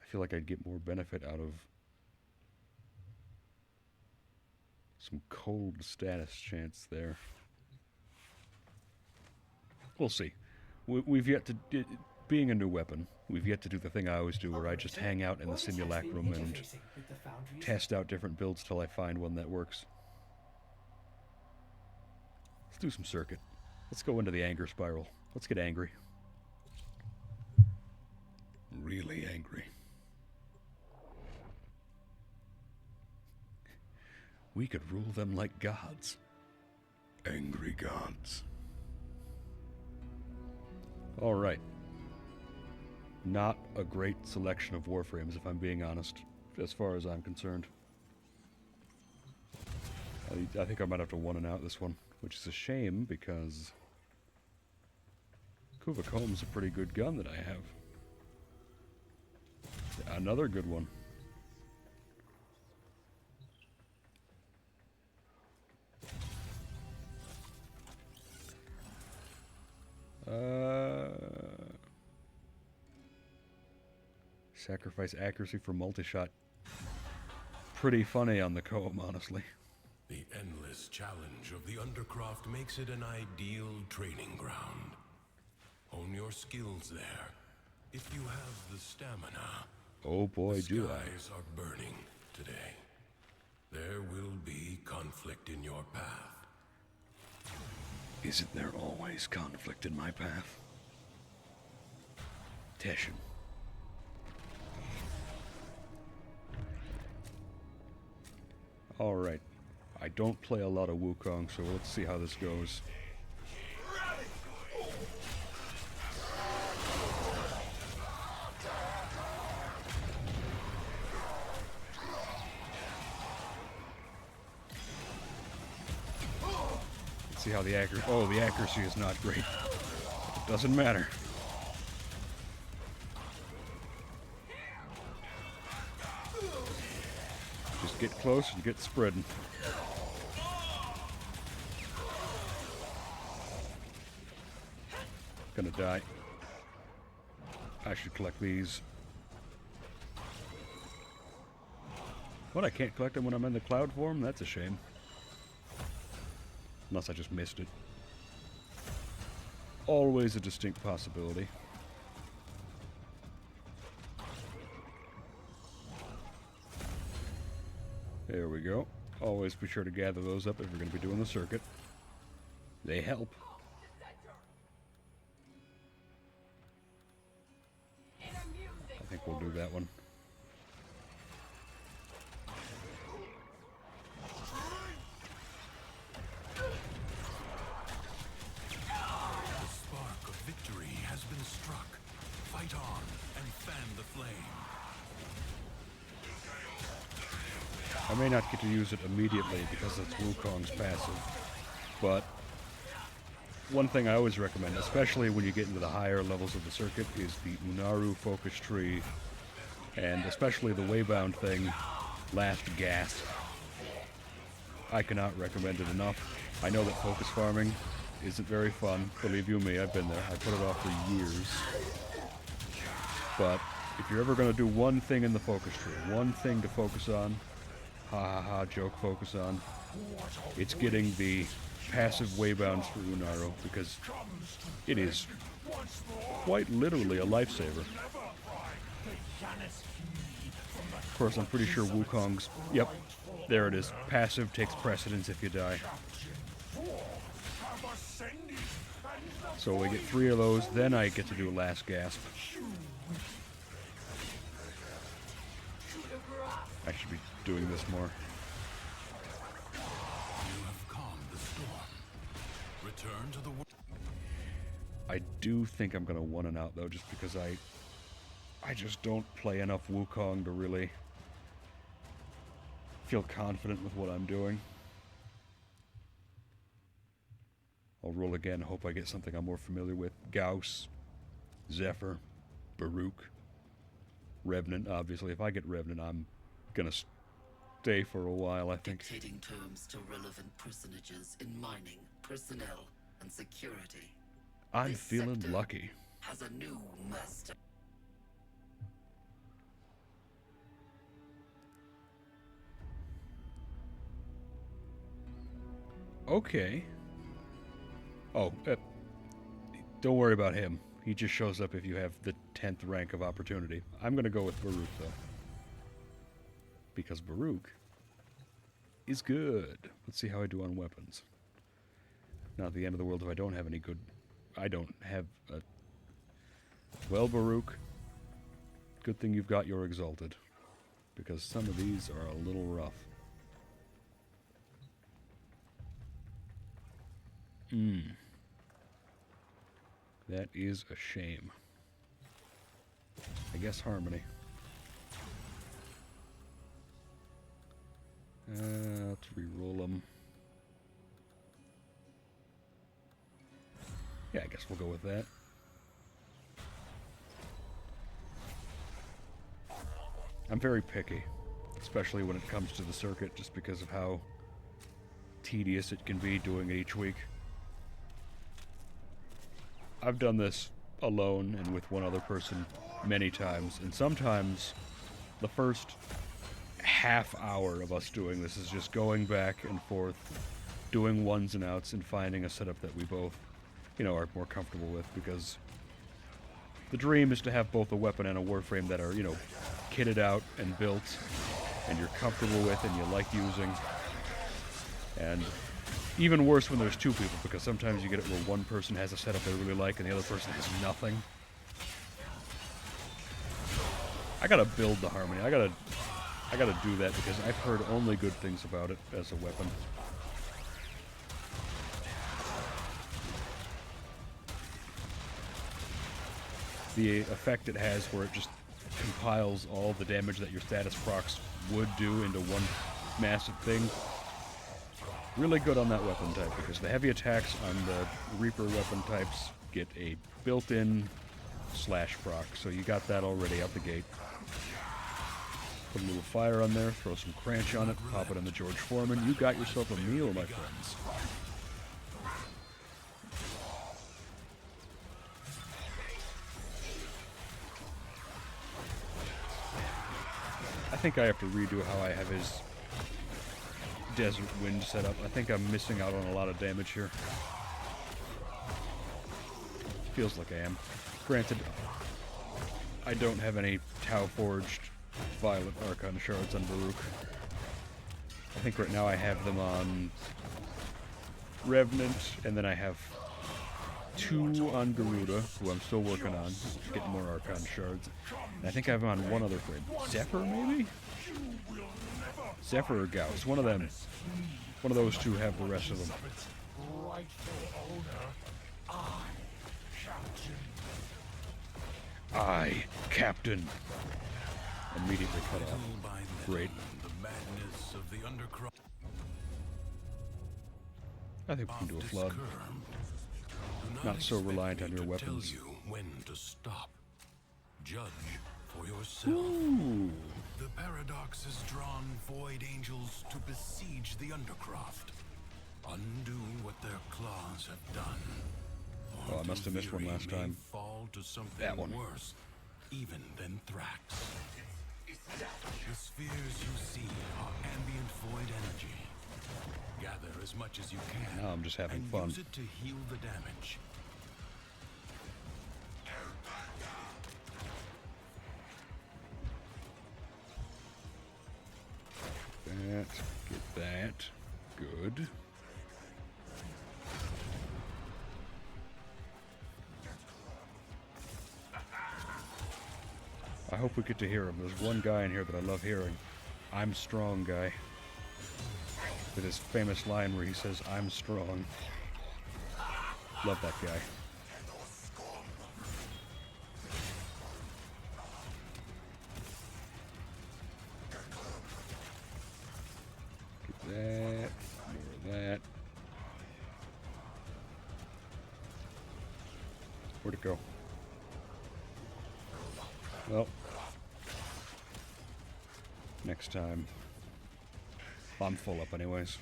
I feel like I'd get more benefit out of some cold status chance there. We'll see. We've yet to... being a new weapon, we've yet to do the thing I always do where I just hang out in the simulacrum and test out different builds till I find one that works. do some circuit. Let's go into the anger spiral. Let's get angry. Really angry. We could rule them like gods. Angry gods. Alright. Not a great selection of Warframes, if I'm being honest, as far as I'm concerned. I think I might have to one and out this one, which is a shame because Kuvakom's a pretty good gun that I have. Another good one. Sacrifice accuracy for multi-shot. Pretty funny on the comb, honestly. The endless challenge of the Undercroft makes it an ideal training ground. Hone your skills there. If you have the stamina. Oh boy, do I. The skies are burning today. There will be conflict in your path. Isn't there always conflict in my path? Teshin. Alright. I don't play a lot of Wukong, so let's see how this goes. Let's see how the accuracy... Oh, the accuracy is not great. It doesn't matter. Just get close and get spreading. Gonna die. I should collect these. What, I can't collect them when I'm in the cloud form? That's a shame. Unless I just missed it. Always a distinct possibility. There we go. Always be sure to gather those up if you're going to be doing the circuit. They help. I think we'll do that one. The spark of victory has been struck. Fight on and fan the flame. I may not get to use it immediately because it's Wukong's passive, but one thing I always recommend, especially when you get into the higher levels of the circuit, is the Unaru focus tree, and especially the waybound thing, Last Gasp. I cannot recommend it enough. I know that focus farming isn't very fun, believe you me, I've been there. I put it off for years. But if you're ever going to do one thing in the focus tree, one thing to focus on, ha ha ha, joke focus on, it's getting the passive waybounds for Unaru, because it is quite literally a lifesaver. Of course, I'm pretty sure Wukong's, yep, there it is, passive takes precedence if you die. So we get 3 of those, then I get to do Last Gasp. I should be doing this more. You have calmed the storm. Return to the I do think I'm gonna one and out though, just because I just don't play enough Wukong to really feel confident with what I'm doing. I'll roll again, hope I get something I'm more familiar with. Gauss, Zephyr, Baruch, Revenant, obviously. If I get Revenant, I'm gonna stay for a while, I think. Dictating terms to relevant personages in mining, personnel, and security. I'm This feeling sector lucky. has a new master. Okay. Oh, don't worry about him. He just shows up if you have the 10th rank of opportunity. I'm gonna go with Baruch, though. Because Baruch is good. Let's see how I do on weapons. Not the end of the world if I don't have any good... I don't have a... Well, Baruch, good thing you've got your Exalted. Because some of these are a little rough. That is a shame. I guess Harmony. Let's re-roll them. Yeah, I guess we'll go with that. I'm very picky, especially when it comes to the circuit, just because of how tedious it can be doing it each week. I've done this alone and with one other person many times, and sometimes the first half hour of us doing this is just going back and forth, doing ones and outs, and finding a setup that we both, you know, are more comfortable with, because the dream is to have both a weapon and a Warframe that are, you know, kitted out and built, and you're comfortable with and you like using. And even worse when there's two people, because sometimes you get it where one person has a setup they really like and the other person has nothing. I gotta build the Harmony. I gotta do that because I've heard only good things about it as a weapon. The effect it has where it just compiles all the damage that your status procs would do into one massive thing. Really good on that weapon type, because the heavy attacks on the Reaper weapon types get a built-in slash proc, so you got that already out the gate. Put a little fire on there, throw some cranch on it, pop it in the George Foreman. You got yourself a meal, my friends. I think I have to redo how I have his Desert Wind set up. I think I'm missing out on a lot of damage here. Feels like I am. Granted, I don't have any Tau Forged Violet Archon Shards on Baruch. I think right now I have them on Revenant, and then I have 2 on Garuda, who I'm still working on, getting more Archon Shards. And I think I have them on one other frame. Zephyr, maybe? Zephyr or Gauss, one of them. One of those two have the rest of them. I, Captain. Immediately cut off. Great. I think we can do a flood. Not so reliant on your weapons. When to stop. Judge for yourself. Ooh. The Paradox has drawn Void Angels to besiege the Undercroft, undo what their claws have done. Oh, I must have missed one last time. Fall to something That one. worse, even than Thrax. The spheres you see are ambient void energy. Gather as much as you can. Now I'm just having and fun. Use it to heal the damage. That, get that. Good. I hope we get to hear him. There's one guy in here that I love hearing. I'm strong guy. With his famous line where he says, I'm strong. Love that guy. Get that. More of that. Where'd it go? Well, next time. I'm full up anyways.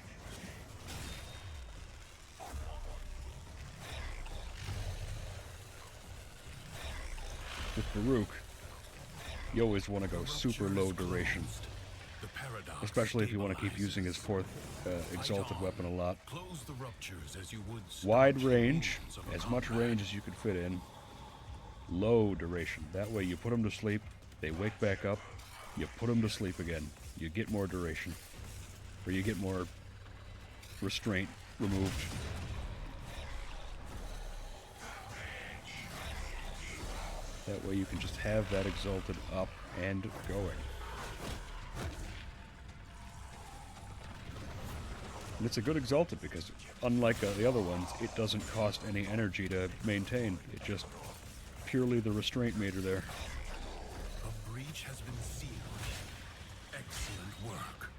With Baruch, you always want to go super low duration. Especially if you want to keep using his 4th Exalted weapon a lot. Wide range, as much range as you could fit in. Low duration. That way you put them to sleep, they wake back up, you put them to sleep again. You get more duration. Or you get more restraint removed. That way you can just have that Exalted up and going. And it's a good Exalted because, unlike the other ones, it doesn't cost any energy to maintain. It just purely the restraint meter there. A breach has been sealed. Excellent work.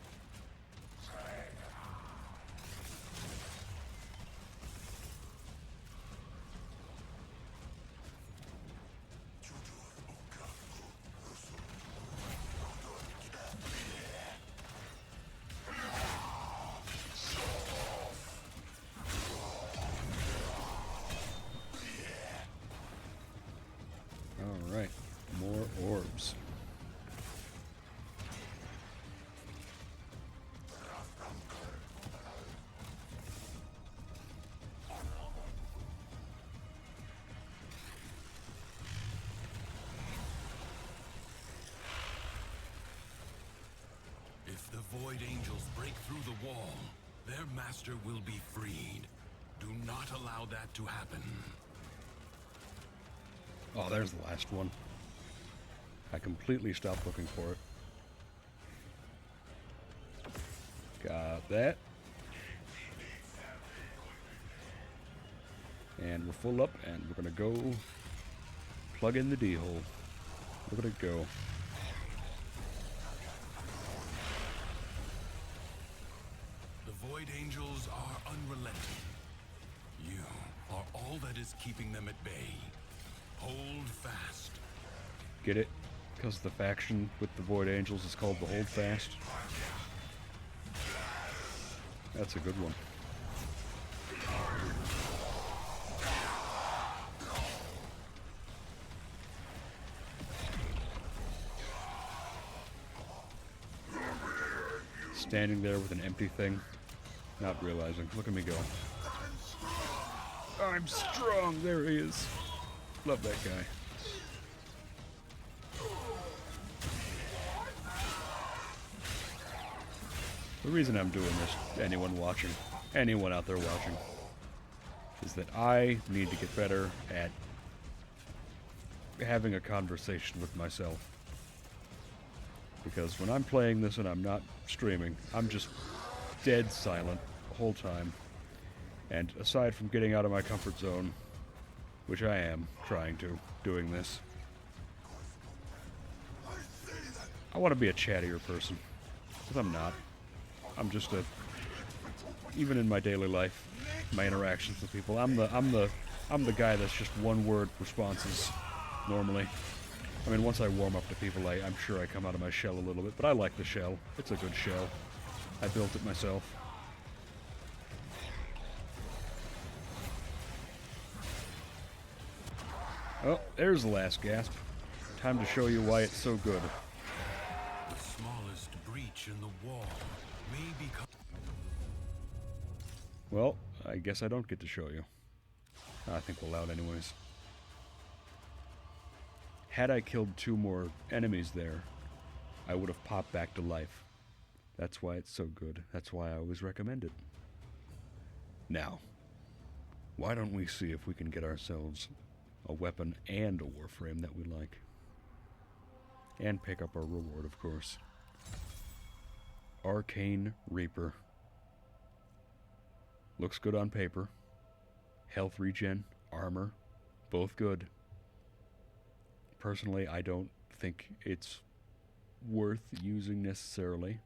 Alright, more orbs. If the Void Angels break through the wall, their master will be freed. Do not allow that to happen. Oh, there's the last one. I completely stopped looking for it. Got that. And we're full up, and we're gonna go plug in the D-hole. Look at it go. The Void Angels are unrelenting. You are all that is keeping them at bay. Hold fast. Get it? Because the faction with the Void Angels is called the Hold Fast. That's a good one. Standing there with an empty thing, not realizing. Look at me go. I'm strong. There he is. Love that guy. The reason I'm doing this, anyone watching, anyone out there watching, is that I need to get better at having a conversation with myself. Because when I'm playing this and I'm not streaming, I'm just dead silent the whole time. And aside from getting out of my comfort zone, which I am trying to, doing this, I want to be a chattier person. Because I'm not. I'm just a, even in my daily life, my interactions with people, I'm the guy that's just one-word responses normally. I mean, once I warm up to people, I'm sure I come out of my shell a little bit, but I like the shell. It's a good shell. I built it myself. Oh, there's the last gasp. Time to show you why it's so good. The smallest breach in the wall may become... Well, I guess I don't get to show you. I think we'll out anyways. Had I killed 2 more enemies there, I would have popped back to life. That's why it's so good. That's why I always recommend it. Now, why don't we see if we can get ourselves a weapon and a Warframe that we like. And pick up our reward, of course. Arcane Reaper. Looks good on paper. Health regen, armor, both good. Personally, I don't think it's worth using necessarily,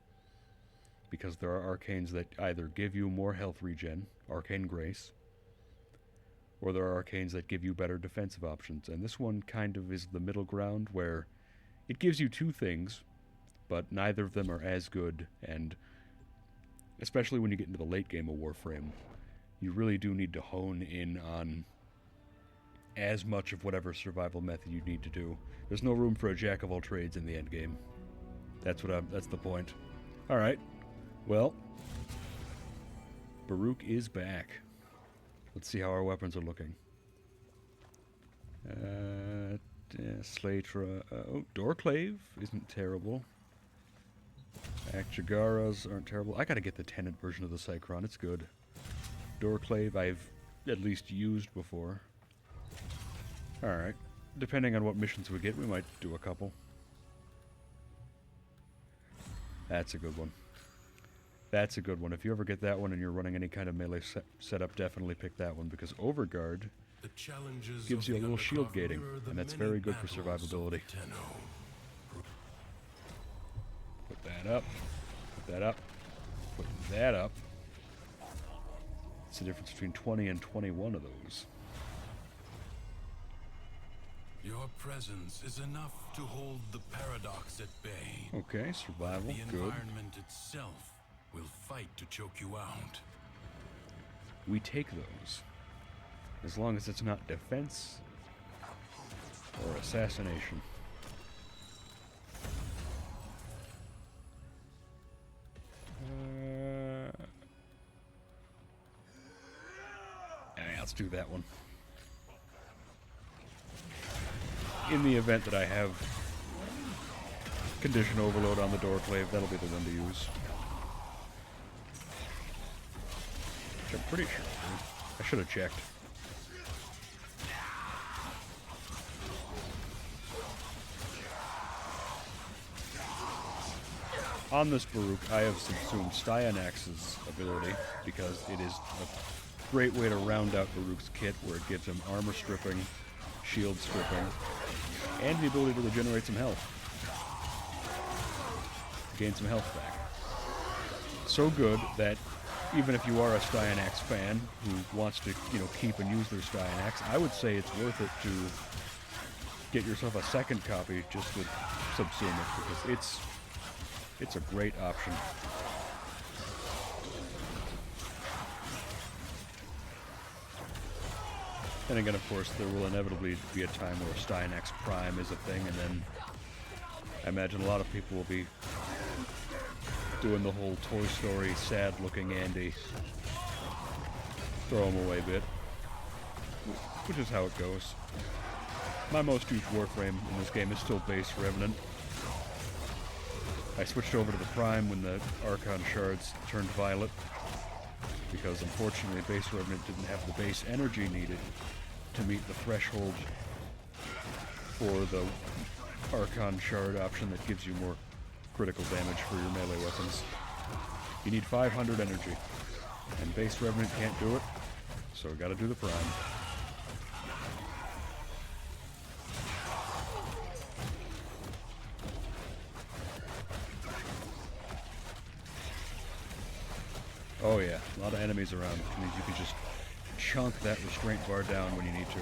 because there are arcanes that either give you more health regen, Arcane Grace, or there are arcanes that give you better defensive options, and this one kind of is the middle ground where it gives you 2 things, but neither of them are as good, and especially when you get into the late game of Warframe, you really do need to hone in on as much of whatever survival method you need to do. There's no room for a jack of all trades in the end game. That's the point. Alright. Well, Baruch is back. Let's see how our weapons are looking. Slatra. Oh, Doorclave isn't terrible. Akjagaras aren't terrible. I gotta get the Tenant version of the Cycron. It's good. Doorclave I've at least used before. Alright. depending on what missions we get, we might do a couple. That's a good one. That's a good one. If you ever get that one and you're running any kind of melee setup, definitely pick that one, because Overguard gives you a little shield gating, and that's very good for survivability. Put that up. Put that up. Put that up. It's the difference between 20 and 21 of those. Your presence is enough to hold the paradox at bay. Okay, survival, The good. environment itself will fight to choke you out. We take those. As long as it's not defense or assassination. Yeah, let's do that one. In the event that I have condition overload on the Doorclave, that'll be the one to use. Which I'm pretty sure I should have checked. On this Baruch, I have subsumed Styanax's ability because it is a great way to round out Baruch's kit, where it gives him armor stripping, shield stripping, and the ability to regenerate some health. Gain some health back. So good that even if you are a Styanax fan who wants to, keep and use their Styanax, I would say it's worth it to get yourself a second copy just to subsume it, because it's a great option. And again, of course, there will inevitably be a time where Styanax Prime is a thing, and then I imagine a lot of people will be doing the whole Toy Story sad-looking Andy throw him away bit, which is how it goes. My most used Warframe in this game is still base Revenant. I switched over to the Prime when the Archon shards turned violet, because unfortunately base Revenant didn't have the base energy needed to meet the threshold for the Archon shard option that gives you more critical damage for your melee weapons. You need 500 energy, and base Revenant can't do it, so we gotta do the Prime. Oh yeah, a lot of enemies around, which means you can just chunk that restraint bar down when you need to.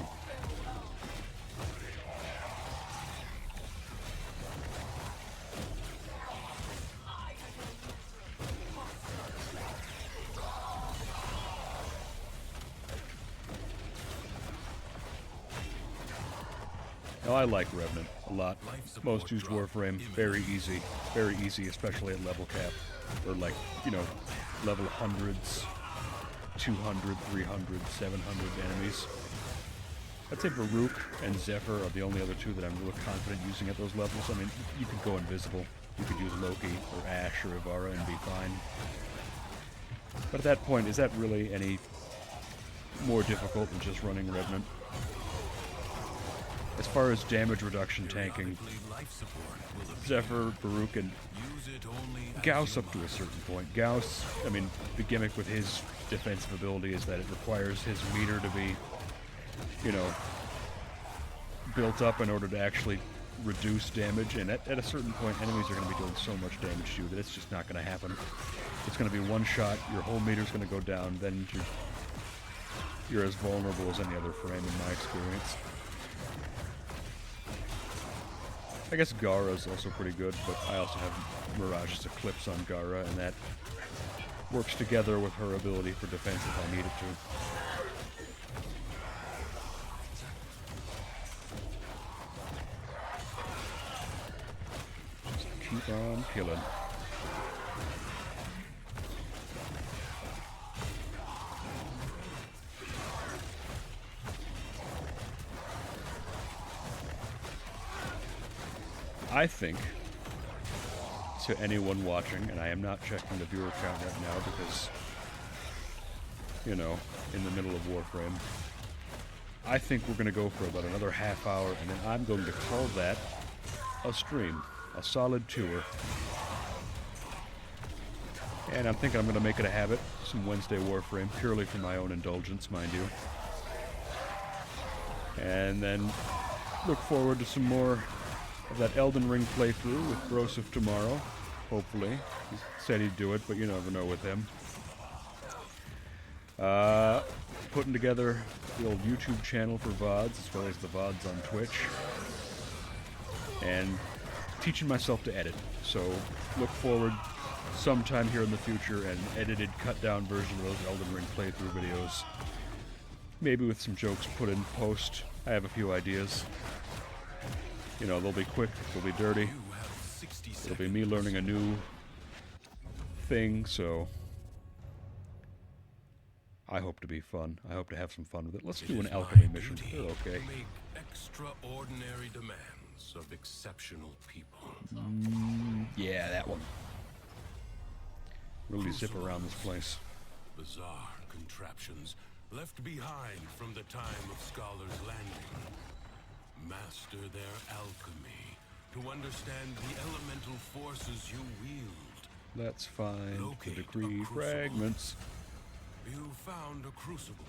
Now I like Revenant a lot. Most used Warframe, very easy, especially at level cap. Or like, level hundreds, 200, 300, 700 enemies. I'd say Baruch and Zephyr are the only other two that I'm real confident using at those levels. I mean, you could go invisible. You could use Loki or Ash or Ivara and be fine. But at that point, is that really any more difficult than just running Revenant? As far as damage reduction tanking, Zephyr, Baruch, and Gauss up to a certain point. Gauss, I mean, the gimmick with his defensive ability is that it requires his meter to be, built up in order to actually reduce damage, and at a certain point, enemies are going to be doing so much damage to you that it's just not going to happen. It's going to be one shot, your whole meter's going to go down, then you're as vulnerable as any other frame in my experience. I guess Gara's also pretty good, but I also have Mirage's Eclipse on Gara, and that works together with her ability for defense if I need it to. Just keep on killing. I think, to anyone watching, and I am not checking the viewer count right now because, in the middle of Warframe, I think we're going to go for about another half hour, and then I'm going to call that a stream. A solid tour. And I'm thinking I'm going to make it a habit. Some Wednesday Warframe, purely for my own indulgence, mind you. And then look forward to some more of that Elden Ring playthrough with Broseph tomorrow. Hopefully. He said he'd do it, but you never know with him. Putting together the old YouTube channel for VODs, as well as the VODs on Twitch. And teaching myself to edit. So look forward sometime here in the future an edited, cut-down version of those Elden Ring playthrough videos. Maybe with some jokes put in post. I have a few ideas. You know, they'll be quick, they'll be dirty. It'll be me learning a new thing, so I hope to be fun. I hope to have some fun with it. Let's do an alchemy mission. They're okay. Make extraordinary demands of exceptional people. Yeah, that one. Really zip around this place. Bizarre contraptions left behind from the time of Scholar's Landing. Master their alchemy to understand the elemental forces you wield. Let's find Locate the decree a crucible. fragments. You found a crucible.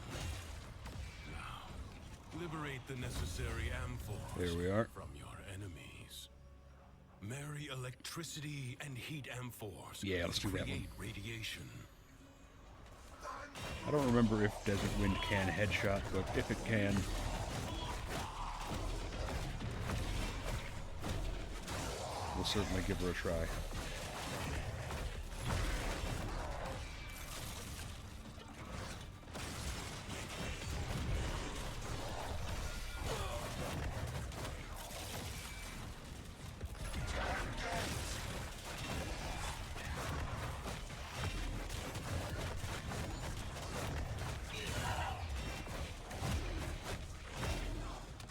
Now, liberate the necessary amphors There we are. from your enemies. Marry electricity and heat amphors. Yeah, let's do that one. Create radiation. I don't remember if Desert Wind can headshot, but if it can, we'll certainly give her a try.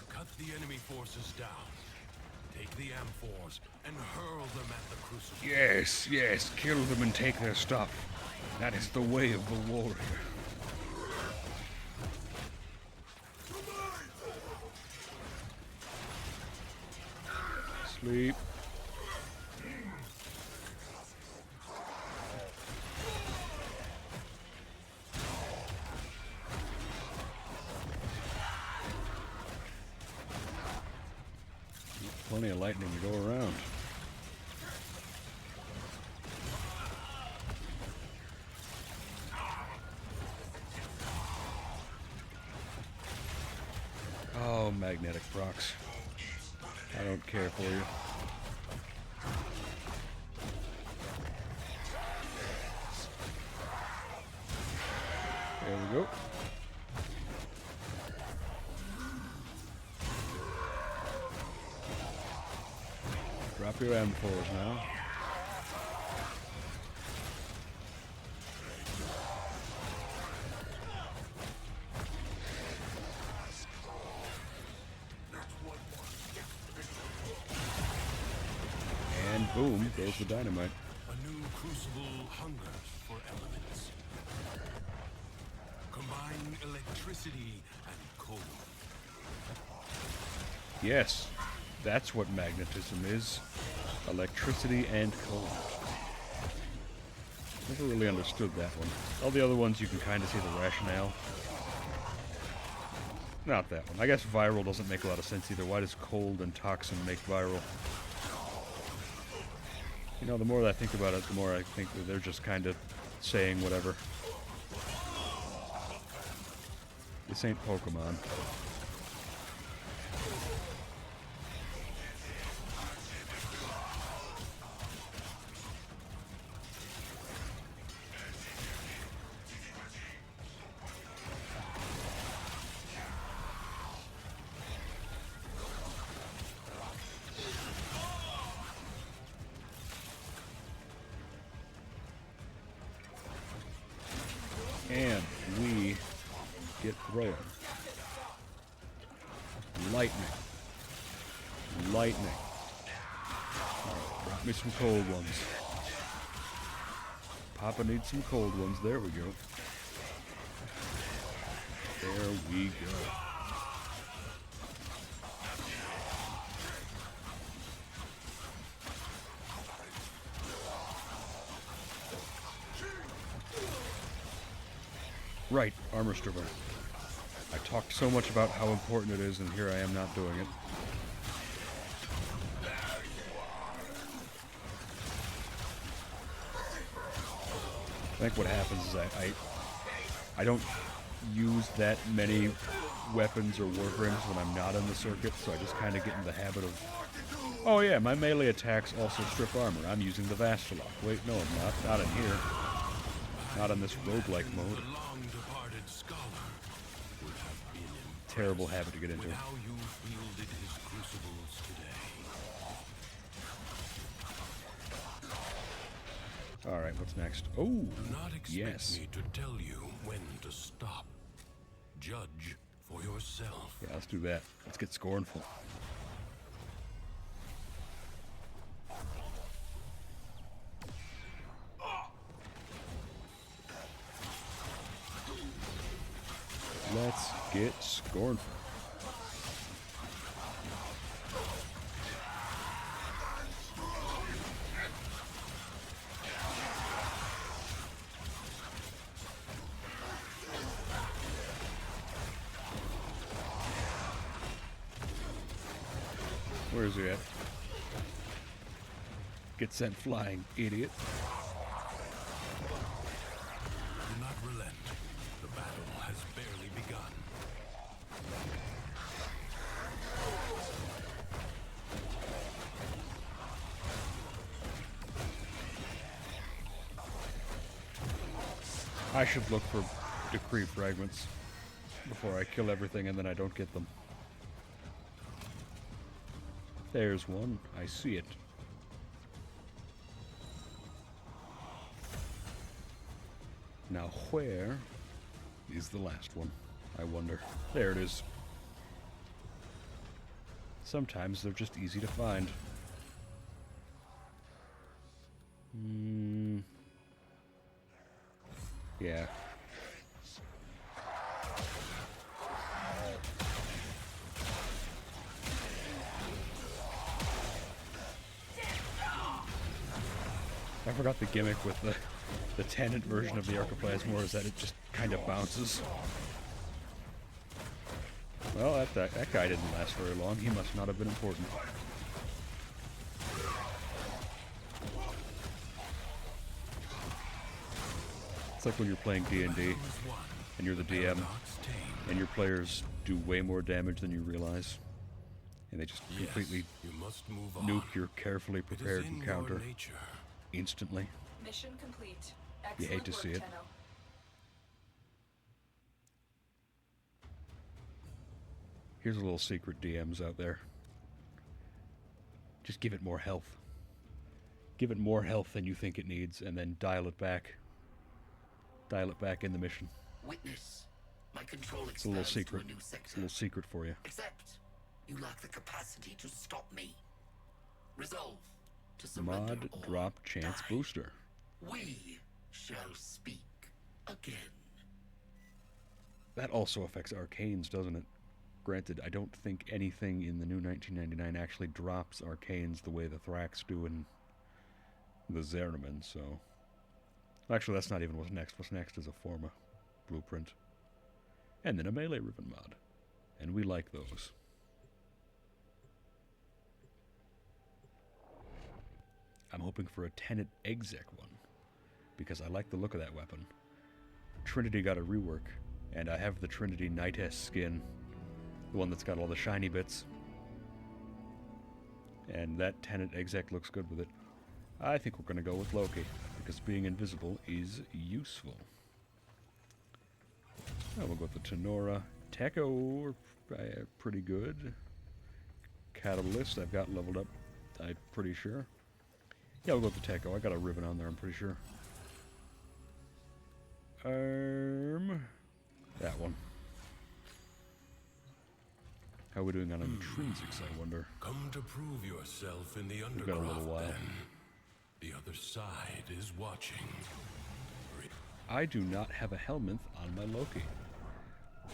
Cut the enemy forces down. Take the amphors and hurl them at the crucible. Yes, yes, kill them and take their stuff. That is the way of the warrior. Sleep. Plenty of lightning to go around. Oh, magnetic procs. I don't care for you. There we go. Drop your M4s now. And boom, goes the dynamite. A new crucible hungers for elements. Combine electricity and cold. Yes, that's what magnetism is. Electricity and cold. Never really understood that one. All the other ones you can kind of see the rationale. Not that one. I guess viral doesn't make a lot of sense either. Why does cold and toxin make viral? You know, the more that I think about it, the more I think that they're just kind of saying whatever. This ain't Pokemon. And we get thrown. Lightning. Lightning. Alright, drop me some cold ones. Papa needs some cold ones. There we go. There we go. Right, armor stripper. I talked so much about how important it is, and here I am not doing it. I think what happens is I don't use that many weapons or warframes when I'm not in the circuit, so I just kind of get in the habit of, oh yeah, my melee attacks also strip armor. I'm using the Vastalok. Wait, no I'm not. Not in here. Not in this roguelike mode. Terrible habit to get into. How you wielded his crucibles today. Alright, what's next? Oh, Do not expect yes. me to tell you when to stop. Judge for yourself. Yeah, let's do that. Let's get scornful. Let's get scornful. Where is he at? Get sent flying, idiot. Do not relent. The battle has barely begun. I should look for decree fragments before I kill everything and then I don't get them. There's one. I see it. Now where is the last one? I wonder. There it is. Sometimes they're just easy to find. Yeah. I forgot the gimmick with the tenant version of the Archoplasmor is that it just kind of bounces. Well, that guy didn't last very long. He must not have been important. It's like when you're playing D&D and you're the DM and your players do way more damage than you realize. And they just completely nuke your carefully prepared encounter instantly. Mission complete. You hate to see it. Tenno. Here's a little secret, DMs out there. Just give it more health. Give it more health than you think it needs, and then dial it back. Dial it back in the mission. Witness. My control It's a little expands to secret. a new It's sector. a little secret for you. Except you lack the capacity to stop me. Resolve to surrender Mod or drop chance die. booster. We shall speak again. That also affects arcanes, doesn't it? Granted, I don't think anything in the new 1999 actually drops arcanes the way the Thrax do in the Zeramin, so... Actually, that's not even what's next. What's next is a Forma blueprint. And then a melee ribbon mod. And we like those. I'm hoping for a Tenet exec one, because I like the look of that weapon. Trinity got a rework, and I have the Trinity Nightess skin, the one that's got all the shiny bits. And that Tenet exec looks good with it. I think we're going to go with Loki, because being invisible is useful. Oh, we'll go with the Tenora. Tekko, pretty good. Catalyst, I've got leveled up, I'm pretty sure. Yeah, we'll go with the Tekko. I got a ribbon on there, I'm pretty sure. That one. How are we doing on intrinsics, I wonder? Come to prove yourself in the We've underground, got a little while. then. The other side is watching. I do not have a helmet on my Loki.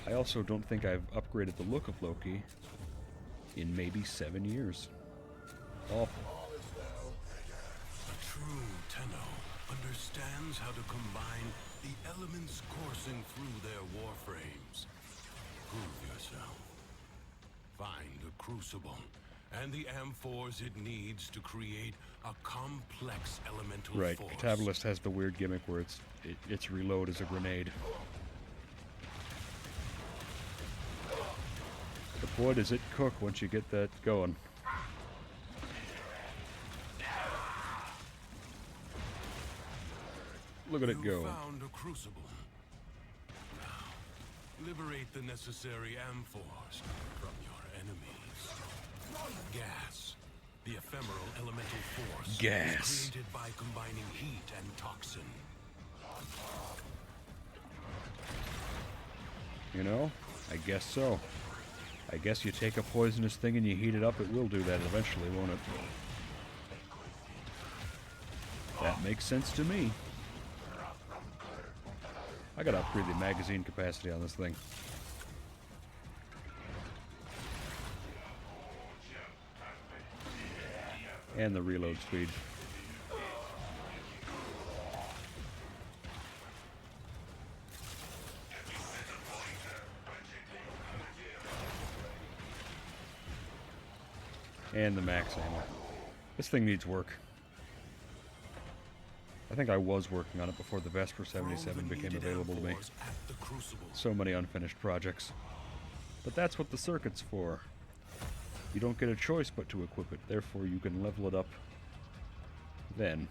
I also don't think I've upgraded the look of Loki in maybe 7 years. Awful. A true Tenno understands how to combine the elements elements coursing through their warframes. Prove yourself. Find a crucible, and the amphors it needs to create a complex elemental Right, force. Catabalist has the weird gimmick where its reload is a grenade. But boy, does it cook once you get that going. Look at it go. You found a crucible. Now, liberate the necessary amphors from your enemies. Gas, the ephemeral elemental force, Gas. is created by combining heat and toxin. You know, I guess so. I guess you take a poisonous thing and you heat it up, it will do that eventually, won't it? That makes sense to me. I gotta upgrade the magazine capacity on this thing. And the reload speed. And the max ammo. This thing needs work. I think I was working on it before the Vesper 77 became available to me. So many unfinished projects. But that's what the circuit's for. You don't get a choice but to equip it, therefore you can level it up then.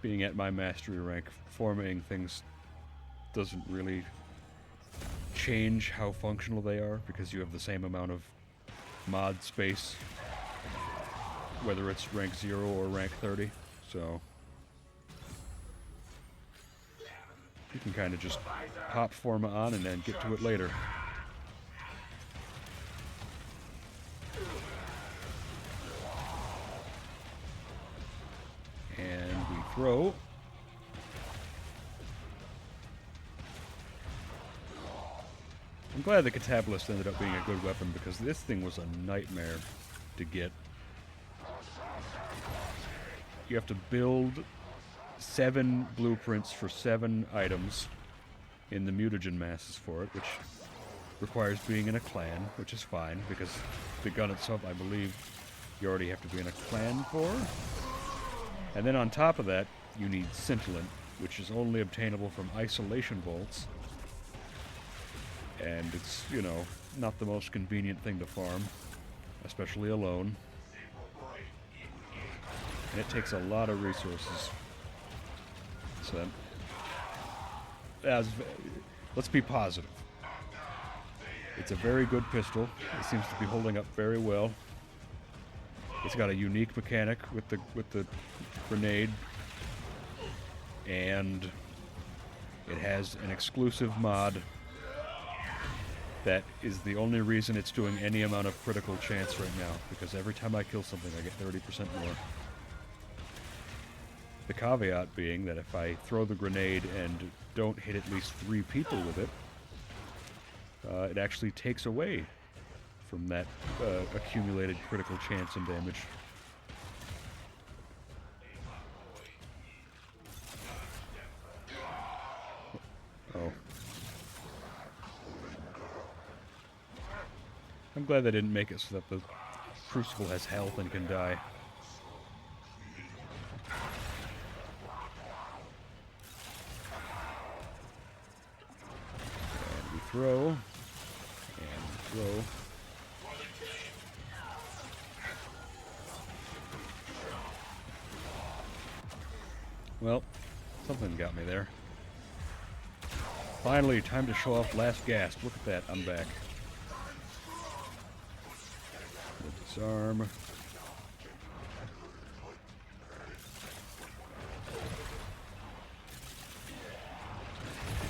Being at my mastery rank, formatting things doesn't really change how functional they are, because you have the same amount of mod space, whether it's rank 0 or rank 30. So you can kind of just pop Forma on and then get to it later. And we throw. I'm glad the Catabalist ended up being a good weapon, because this thing was a nightmare to get. You have to build 7 blueprints for 7 items in the mutagen masses for it, which requires being in a clan, which is fine, because the gun itself, I believe, you already have to be in a clan for. And then on top of that, you need scintillant, which is only obtainable from isolation bolts. And it's, you know, not the most convenient thing to farm, especially alone. And it takes a lot of resources. So, let's be positive. It's a very good pistol. It seems to be holding up very well. It's got a unique mechanic with the grenade, and it has an exclusive mod that is the only reason it's doing any amount of critical chance right now, because every time I kill something I get 30% more. The caveat being that if I throw the grenade and don't hit at least 3 people with it, it actually takes away from that accumulated critical chance and damage. Oh. I'm glad they didn't make it so that the Crucible has health and can die. And we throw. And throw. Well, something got me there. Finally, time to show off last gasp. Look at that, I'm back. Disarm.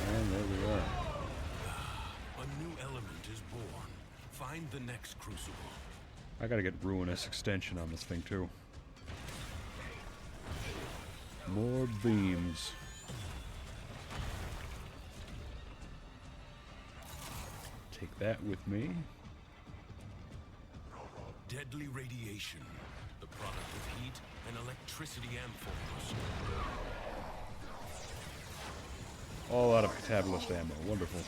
And there we are. A new element is born. Find the next crucible. I gotta get Ruinous Extension on this thing too. More beams. Take that with me. Deadly radiation, the product of heat and electricity amphors. All out of catalyst ammo. Wonderful.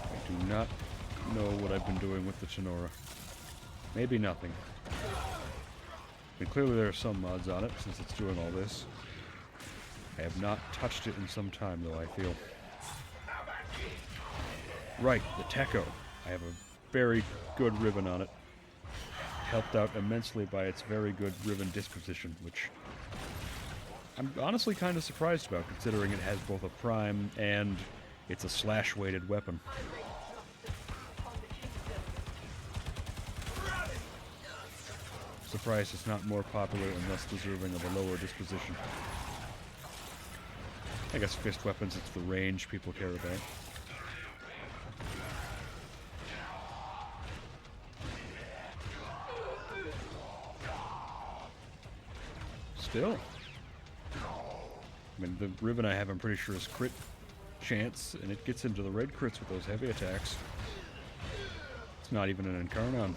I do not know what I've been doing with the Tenora. Maybe nothing. And clearly there are some mods on it, since it's doing all this. I have not touched it in some time, though, I feel. Right, the Techo. I have a very good ribbon on it. Helped out immensely by its very good ribbon disposition, which I'm honestly kind of surprised about, considering it has both a prime and it's a slash-weighted weapon. Surprised it's not more popular and less deserving of a lower disposition. I guess fist weapons, it's the range people care about. Still. I mean, the ribbon I have, I'm pretty sure, is crit chance, and it gets into the red crits with those heavy attacks. It's not even an Incarnon.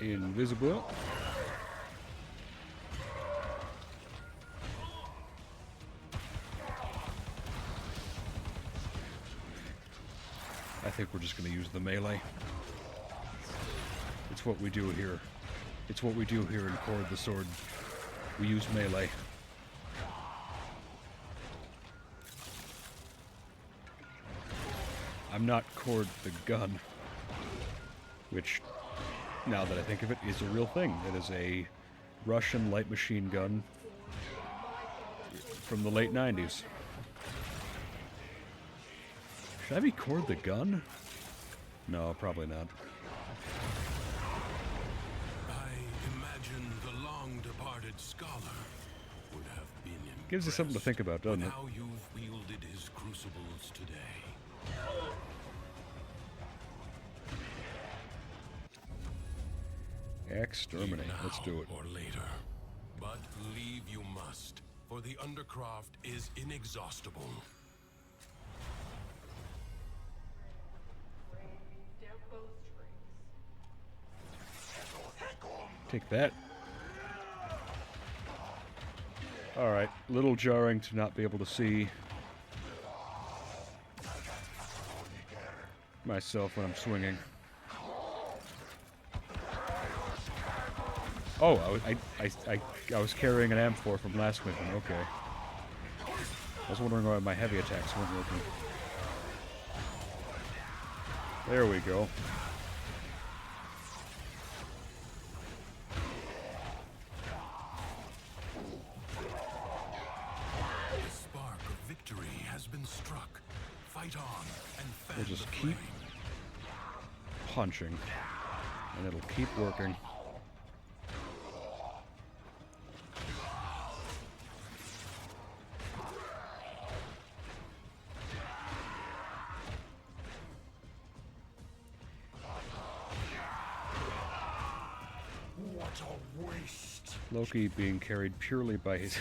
Invisible. I think we're just going to use the melee. It's what we do here. It's what we do here in Cord the Sword. We use melee. I'm not Cord the Gun, which, now that I think of it, is a real thing. It is a Russian light machine gun from the late 90s. Should I be Cord the Gun? No, probably not. I imagine the long-departed scholar would have been impressed. Gives you something to think about, doesn't it? How you've wielded his crucibles today. Exterminate. Let's do it. Or later. But leave you must, for the Undercroft is inexhaustible. Take that. Alright, little jarring to not be able to see myself when I'm swinging. Oh, I was carrying an amphor from last mission, okay. I was wondering why my heavy attacks weren't working. There we go. We'll just keep punching, and it'll keep working. What a waste! Loki being carried purely by his...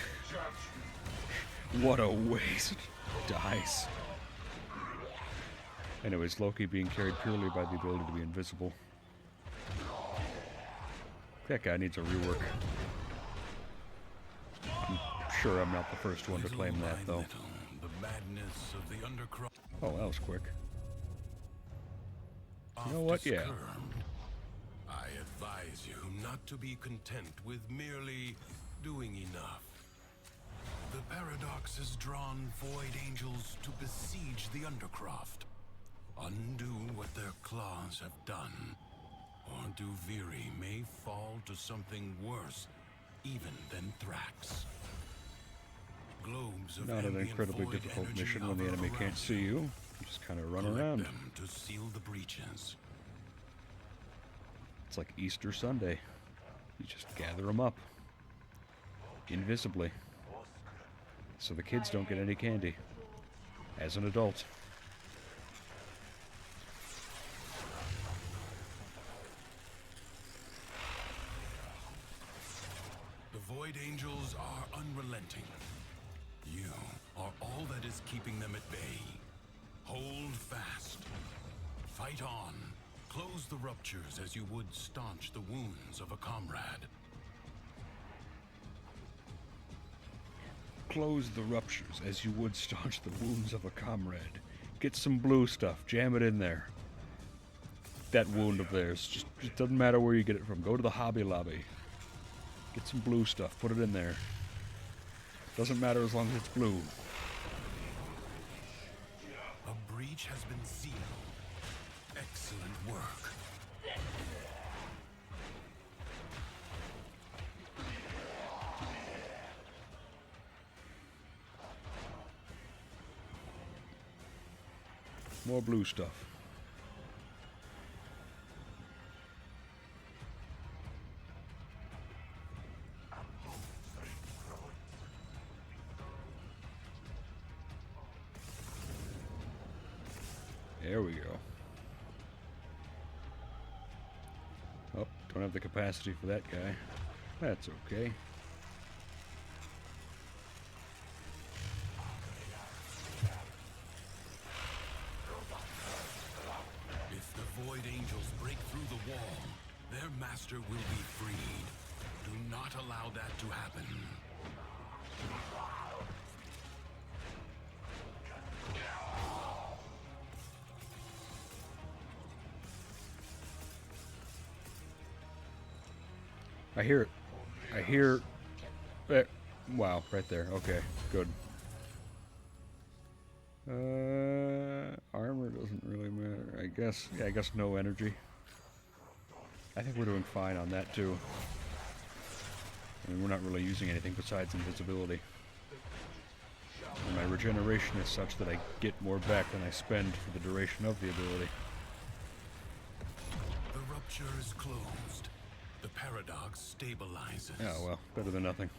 What a waste. Dies. Anyways, Loki being carried purely by the ability to be invisible. That guy needs a rework. I'm sure I'm not the first one to claim that, though. The madness of the Undercroft. Oh, that was quick. You know what? Yeah. I advise you not to be content with merely doing enough. The Paradox has drawn Void Angels to besiege the Undercroft. Undo what their claws have done, or Duviri may fall to something worse even than Thrax. Globes of Not an ambient incredibly void difficult energy mission when the hover enemy can't around see you. You just kind of run Collect around. them to seal the breaches. It's like Easter Sunday. You just gather them up. Invisibly. So the kids don't get any candy. As an adult. The Void Angels are unrelenting, You are all that is keeping them at bay. Hold fast. Fight on. Close the ruptures as you would staunch the wounds of a comrade. Close the ruptures as you would staunch the wounds of a comrade. Get some blue stuff. Jam it in there. That wound of theirs. Just doesn't matter where you get it from. Go to the Hobby Lobby. Get some blue stuff. Put it in there. Doesn't matter as long as it's blue. A breach has been sealed. Excellent work. More blue stuff. There we go. Oh, don't have the capacity for that guy. That's okay. If the Void Angels break through the wall, their master will be freed. Do not allow that to happen. I hear it. I hear it. Wow, right there. Okay, good. Armor doesn't really matter. I guess no energy. I think we're doing fine on that too. I mean, we're not really using anything besides invisibility. And my regeneration is such that I get more back than I spend for the duration of the ability. The rupture is closed. The paradox stabilizes. Yeah, well, better than nothing.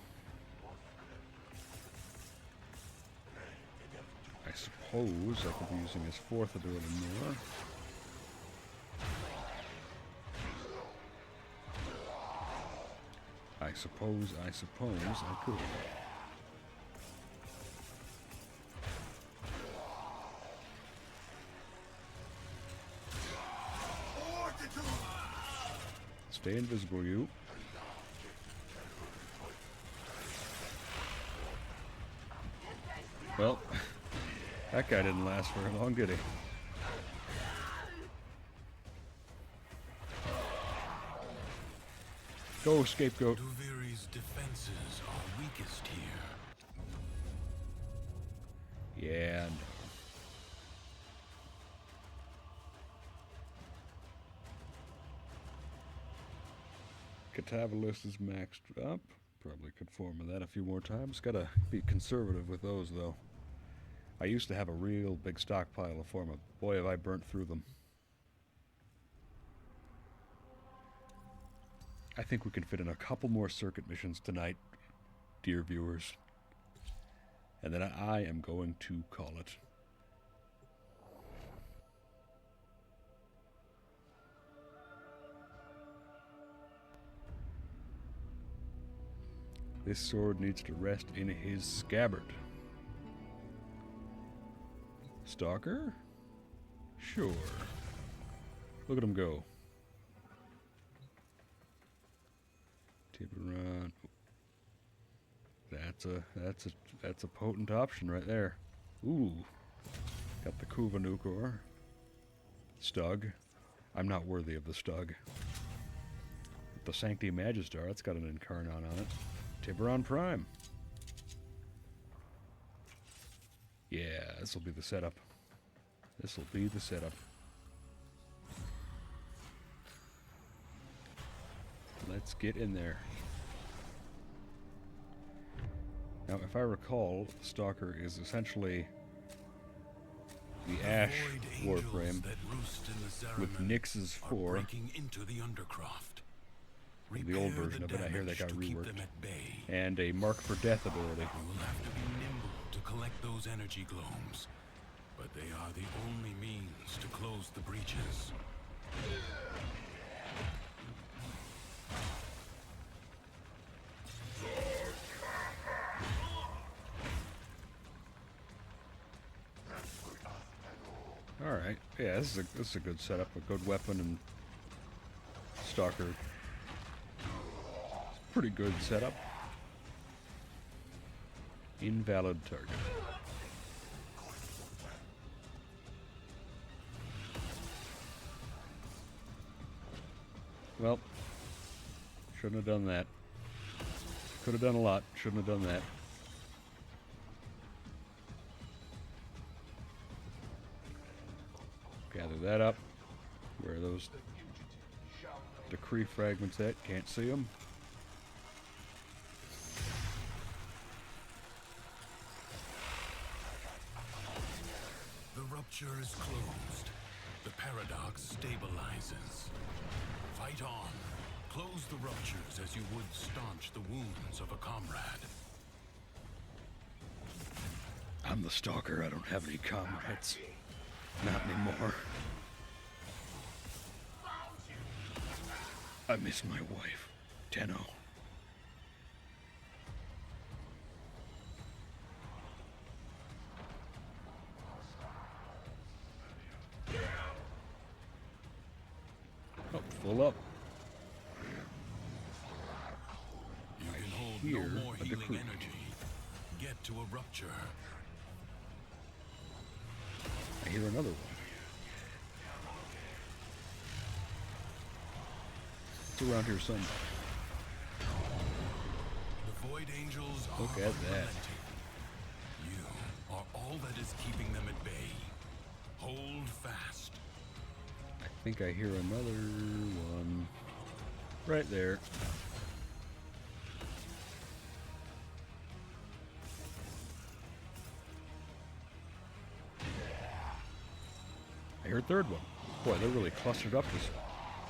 I suppose I could be using his fourth ability more. I suppose I could. Stay invisible, you. Well, that guy didn't last very long, did he? Go, scapegoat. Duviri's defenses are weakest here. Yeah, no. Catabolist is maxed up. Probably could form with that a few more times. Gotta be conservative with those, though. I used to have a real big stockpile of forma. Boy, have I burnt through them. I think we can fit in a couple more circuit missions tonight, dear viewers. And then I am going to call it. This sword needs to rest in his scabbard. Stalker? Sure. Look at him go. Tiburon. That's a potent option right there. Ooh. Got the Kuva Nukor. Stug. I'm not worthy of the Stug. The Sancti Magistar, it's got an Incarnon on it. Tiburon Prime. Yeah, this will be the setup. This will be the setup. Let's get in there. Now, if I recall, Stalker is essentially the Ash Warframe with Nyx's 4. Into the undercroft. The old version of it, I hear that got reworked. And a Mark for Death ability. You will have to be nimble to collect those energy glomes. But they are the only means to close the breaches. Alright. Yeah, this is a good setup. A good weapon and Stalker. Pretty good setup. Invalid target. Well, shouldn't have done that. Could have done a lot. Shouldn't have done that. Gather that up. Where are those decree fragments at? Can't see them. The rupture is closed. The paradox stabilizes. Fight on. Close the ruptures as you would staunch the wounds of a comrade. I'm the Stalker. I don't have any comrades. Not anymore. I miss my wife, Tenno. Oh, full up. You can hold hear no more a healing decree. energy. Get to a rupture. I hear another one. It's around here somewhere. The Void Angels are Look at that. unrelenting. You are all that is keeping them at bay. Hold fast. I think I hear another one. Right there. I hear a third one. Boy, they're really clustered up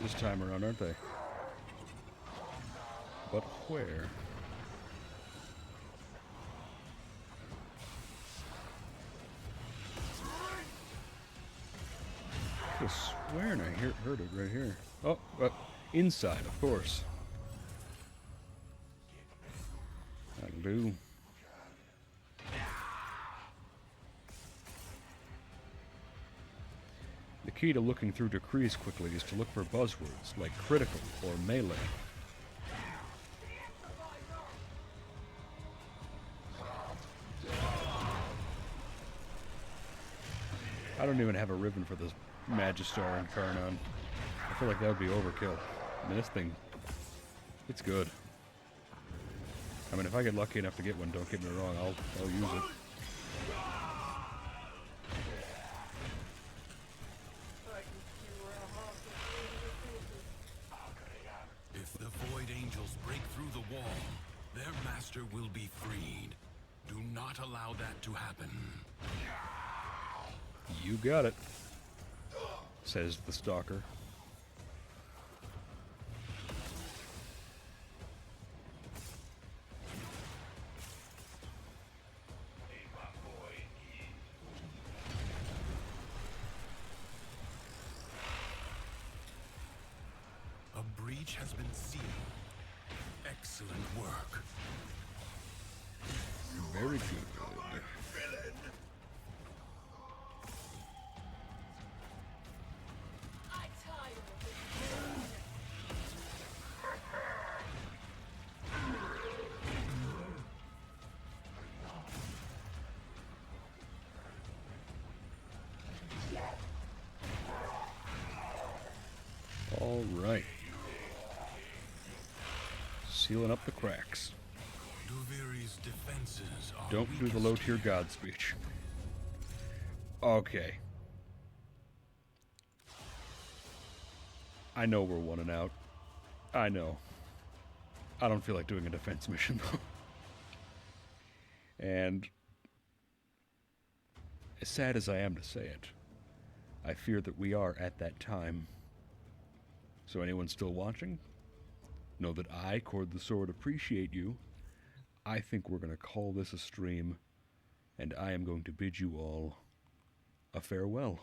this time around, aren't they? But where? I could have sworn I heard it right here. Oh, inside, of course. That'll do. The key to looking through decrees quickly is to look for buzzwords like critical or melee. I don't even have a ribbon for this Magistar and Karnon. I feel like that would be overkill. I mean, this thing, it's good. I mean, if I get lucky enough to get one, don't get me wrong, I'll use it. If the Void Angels break through the wall, their master will be freed. Do not allow that to happen. You got it, says the Stalker. A breach has been sealed. Excellent work. Very good. All right. Sealing up the cracks. Duviri's defenses are Don't do the weakest low-tier here. god speech. Okay. I know we're 1 and out. I know. I don't feel like doing a defense mission, though. And as sad as I am to say it, I fear that we are at that time. So anyone still watching, know that I, Cord the Sword, appreciate you. I think we're going to call this a stream, and I am going to bid you all a farewell.